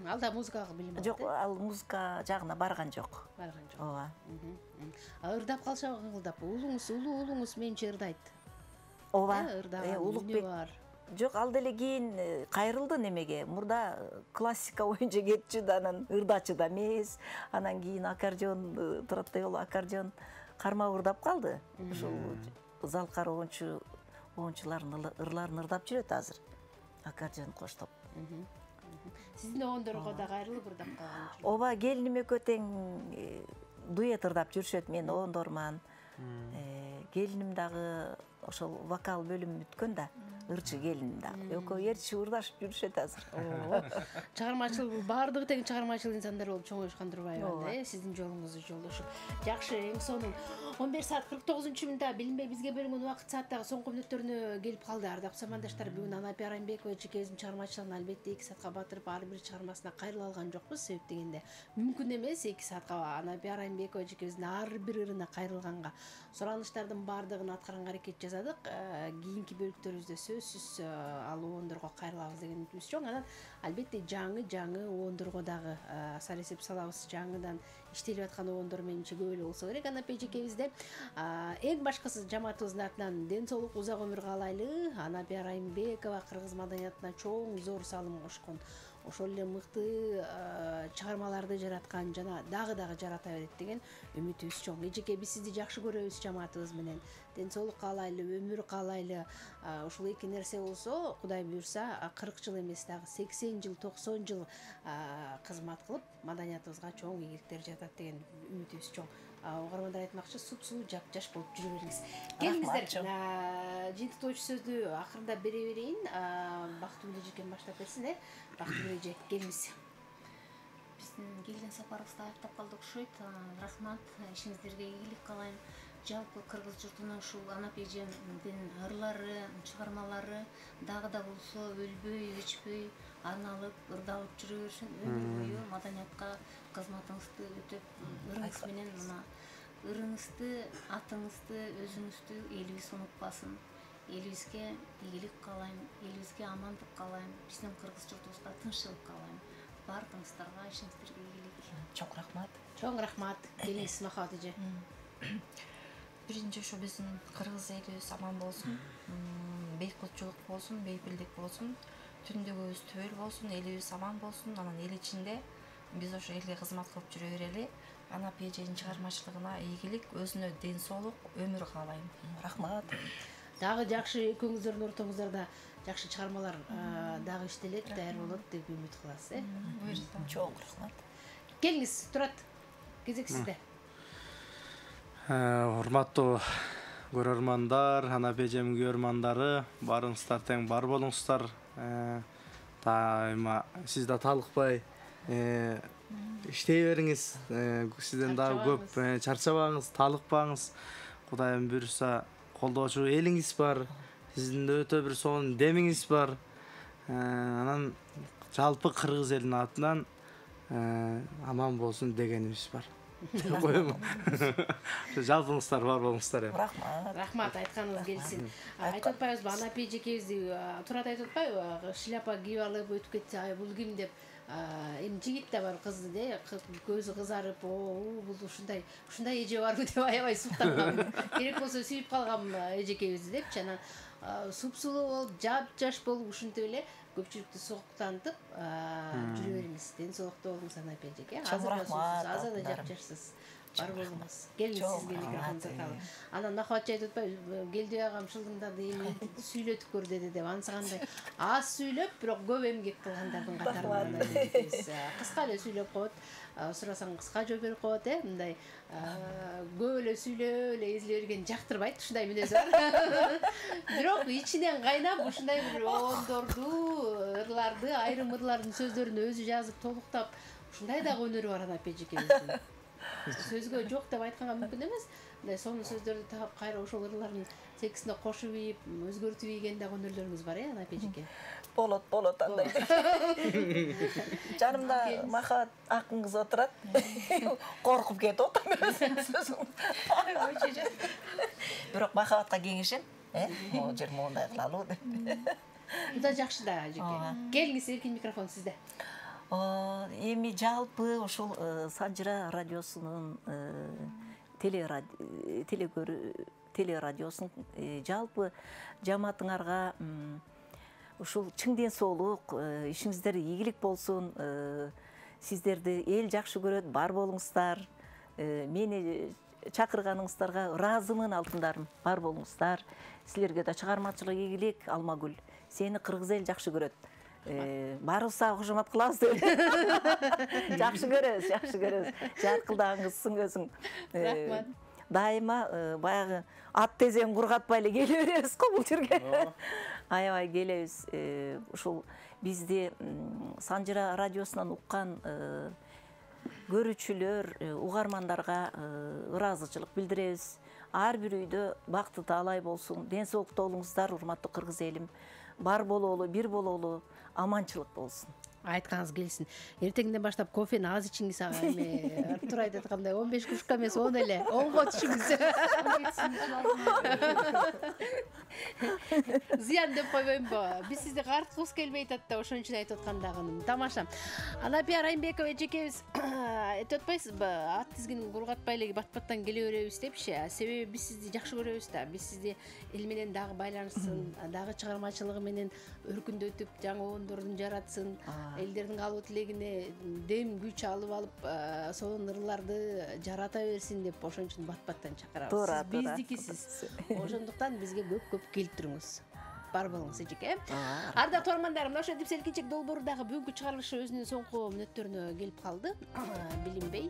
S2: Ал да музыкага билим бар.
S3: Жок, ал музыка жагына барган жок. Ооба.
S2: Ырдап калса кылдап, уулуңуз менче ырдайт.
S3: Ооба, Улукбек. Жок, ал деле кийин кайрылды немеге. Мурда классика боюнча кетчү да, анан ырдачы да эмес. Анан кийин аккордеон, турат эле аккордеон кармап ырдап калды. Ушул залкар оончулардын ырларын ырдап жүрөт азыр. Аккордеон коштоп.
S2: Сиздин оондорго да кайрылып ырдап калган.
S3: Ооба, келиним экөө тең дуэт ырдап жүрүшөт, мен оондорман. Келиним дагы ошол вокал бөлүмү бүткөн да, ырчы келиним дагы. Экөө ээрчи ырдашып жүрүшөт азыр.
S2: Чыгармачыл баардыгы тең чыгармачыл инсандар болуп чоңоюшкан турбайбы, сиздин жолуңузду жолдошуп. Жакшы, эң сонун 11 саат 49-мүнөттө билинбей бизге бөлүнгөн убакыт сааттагы соңку мүнөттөрүнө келип калды. Ардактуу замандаштар, бүгүн Анапи Араймбекова эжекебиздин чыгармачылыгын албетте 2 саатка батырып, ар бир чыгармасына кайрыла алган жокпуз. Себеп дегенде мүмкүн эмес 2 саатка Анапи Араймбекова эжекебиздин ар бир ырына кайрылганга. Суранычтардын баардыгын аткаранга аракет жасадык. Кийинки бөлүктөрүбүздө сөзсүз ал оондорго кайрылабыз деген үмүтүбүз чоң. Анан албетте жаңы оондорго дагы сар эсеп салабыз. Жаңыдан иштелип аткан оондор менче көп эле болсо керек. Анапи эжекебизде эң башкысы жамаатыбыздын атынан ден соолук, узак өмүр каалайлы. Анапи Араймбекова кыргыз маданиятына чоң зор салым кошкон, ошол эле мыкты чыгармаларды жараткан жана дагы жарата берет деген үмүтүбүз чоң. Эжеке, биз сизди жакшы көрөбүз жамаатыбыз менен. Ден соолук каалайлы, өмүр каалайлы. Ушул эки нерсе болсо, Кудай буйрса, 40 жыл эмес дагы 80 жыл, 90 жыл кызмат кылып, маданиятыбызга чоң ийгиликтер жатат деген үмүтүбүз чоң. Угармандар айтмакчы, суп-суу, жап-жаш болуп жүрө бериңиз. Келиңиздер, жыйынтыктоочу сөздү акырында бере берейин. Бактыгүл эжекем баштап берсин, Бактыгүл эже, келиңиз.
S6: Биздин келген сапарыбызды аяктап калдык окшойт. Рахмат, ишиңиздерге ийгилик каалайм. Жалпы кыргыз журтунун ушул Анапи эжемдин ырлары, чыгармалары дагы да болсо өлбөй, өчпөй, арналып, ырдалып жүрө берсин. Өмүр бою маданиятка кызматыңызды өтөп, ырыңыз менен мына ырыңызды, атыңызды, өзүңүздү элибиз унутпасын. Элибизге ийгилик каалайм, элибизге амандык каалайм, биздин кыргыз журтубузга тынччылык каалайм. Бардыгыңыздарга, ишиңиздерге ийгилик.
S3: Чоң рахмат.
S2: Чоң рахмат. Келиңиз, Махабат эже.
S7: Биринчи ошо биздин кыргыз элибиз аман болсун, бейкутчулук болсун, бейпилдик болсун, түндүгүбүз түбөл болсун, элибиз аман болсун. Анан эл ичинде биз ошо элге кызмат кылып жүрө берели. Анапи эженин чыгармачылыгына ийгилик, өзүнө ден соолук, өмүр каалайм.
S3: Рахмат.
S2: Дагы жакшы экөөңүздөрдүн ортоңуздарда жакшы чыгармалар дагы иштелет, даяр болот деп үмүт кылабыз,
S3: Буйрса. Чоң рахмат.
S2: Келиңиз, Турат. Кезек сизде.
S4: Урматтуу көрөрмандар, Анапи эжемдин көрөрмандары, барыңыздар тең бар болуңуздар. Дайыма сиз да талыкпай иштей бериңиз. Сизден дагы көп чарчабаңыз, талыкпаңыз. Кудайым буйрса, колдоочу элиңиз бар. Сиздин да өтө бир сонун демиңиз бар. Анан жалпы кыргыз элинин атынан аман болсун дегенибиз бар. Коюм. Жалпыңыздар бар болуңуздар.
S3: Рахмат.
S2: Рахмат, айтканыңыз келсин. Айтып атпайбызбы, Анапи эжекебизди Турат айтып атпайбы, шляпа кийип алып өтүп кетсе, бул ким деп. Эми жигит да бар, кыз де, көзү кызарып, бул ушундай эже барбы деп аябай суктанган. Керек болсо сүйүп калгам эжекебизди депчи. Анан суп-сулуу болуп, жап-жаш болуп, ушинтип эле көпчүлүктү соктантып жүрө бериңиз. Ден соолукта болуңуз, Анапи эжеке. Азыр да жап-жашсыз. Бар болуңуз. Келиңиз, сизге микрофон саталы. Анан Махабат айтып атпайбы, келди агам шылдыңдады, эми сүйлөтүп көр деди деп. Ансагандай аз сүйлөп, бирок көп эмгек кылгандардын катарында. Кыска эле сүйлөп коет. Сурасаң кыска жооп берип коет, мындай көп эле эле сүйлөп эле эзиле берген жактырбайт, ушундай мүнөзү бар. Бирок ичинен кайнап ушундай бир оондорду, ырларды, айрым ырлардын сөздөрүн өзү жазып толуктап, ушундай дагы өнөрү бар Анапи эжекебиздин. Сөзгө жок деп айтканга мүмкүн эмес. Мындай сонун сөздөрдү таап кайра ошол ырлардын текстине кошуп ийип, өзгөртүп ийген дагы өнөрлөрүңүз бар, Анапи эжеке?
S3: Болот андай. Жанымда Махабат акын кыз отурат. Коркуп кетип атам өзүнүн сөзүн. Бирок Махабатка кеңешем, могу жер моундай кылалы деп.
S2: Мында жакшы да, эжеке. Келиңиз, эркин микрофон сизде.
S3: Эми жалпы ушул Санжыра радиосунун телерадиосунун жалпы жамаатыңарга ушул чың ден соолук, ишиңиздер ийгилик болсун, сиздерди эл жакшы көрөт, бар болуңуздар. Мени чакырганыңыздарга ыраазымын алтындарым, бар болуңуздар. Силерге да чыгармачылык ийгилик, Алмагүл. Сени кыргыз эл жакшы көрөт. Барыбызга кожомат кылабыз деп. Жакшы көрөбүз. Жаркылдагыңызсың өзүң.
S2: Рахмат.
S3: Дайыма баягы ат тезен кургатпай эле келе беребиз го бул жерге. Аябай келебиз. Ушул бизди Санжыра радиосунан уккан көрүүчүлөр, угармандарга ыраазычылык билдиребиз. Ар бир үйдө бакыты таалай болсун, ден соолукта болуңуздар, урматтуу кыргыз элим. Бар бололу, бир бололу, аманчылык болсун.
S2: Айтканыңыз келсин. Эртеңден баштап кофени аз ичиңиз ага, эми Артур айтып аткандай 15 кружка эмес, 10 эле, 10го түшүңүз. Зыян деп койбоймбу? Биз сизди карткыбыз келбей атат да, ошон үчүн айтып аткандагым. Тамаша. Анапи Райымбекова эжекебиз айтып атпайсызбы? Ат тизгинин кургатпай эле бат-баттан келе беребиз депчи. Себеби биз сизди жакшы көрөбүз да. Биз сизди эл менен дагы байланышсын, дагы чыгармачылыгы менен өркүндөтүп, жаңы оондордун жаратсын. Элдердин калыбы тилегине дем күч алып сонун ырларды жарата берсин деп ошон үчүн бат-баттан чакырабыз. Сиз биздикисиз. Ошондуктан бизге көп келип туруңуз. Бар болуңуз эжеке. Ардактуу көрөрмандарым, ошо деп селкинчек долбоордагы бүгүнкү чыгарылышы өзүнүн соңку мүнөттөрүнө келип калды. Билинбей,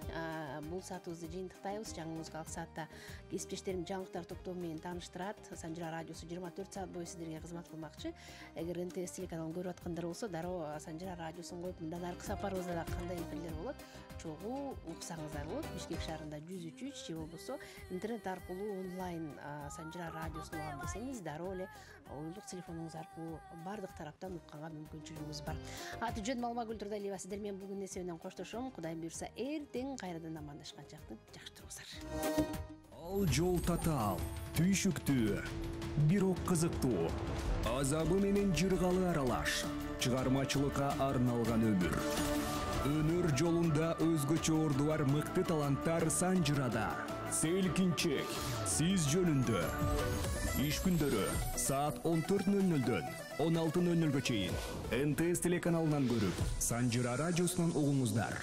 S2: бул саатыбызды жыйынтыктайбыз. Жаңы музыкалык саатта кесиптештерим жаңылыктар топтому менен тааныштырат. Санжыра радиосу 24 саат бою сиздерге кызмат кылмакчы. Эгер НТС телеканалын көрүп аткандар болсо, дароо Санжыра радиосун коюп, мындан аркы сапарыбызда да кандай эфирлер болот, чогуу уксаңыздар болот. Бишкек шаарында 103 же болбосо интернет аркылуу онлайн Санжыра радиосун угам десеңиз, дароо эле ойлук телефонуңуз аркылуу бардык тараптан укканга мүмкүнчүлүгүңүз бар. Аты жөнүм Алмагүл Турдалиева, сиздер менен бүгүн эсебе менен коштошом. Кудайым буйрса, эртең кайрадан амандашканча жакшы туруңуздар.
S1: Ал жол татаал, түйшүктүү, бирок кызыктуу, азабы менен жыргалы аралаш, чыгармачылыкка арналган өмүр. Өнөр жолунда өзгөчө орду бар мыкты таланттар Санжырада. Селкинчек, сиз жөнүндө. Иш күндөрү саат 14:00-дөн 16:00-га чейин НТС телеканалынан көрүп, Санжыра радиосунан угуңуздар.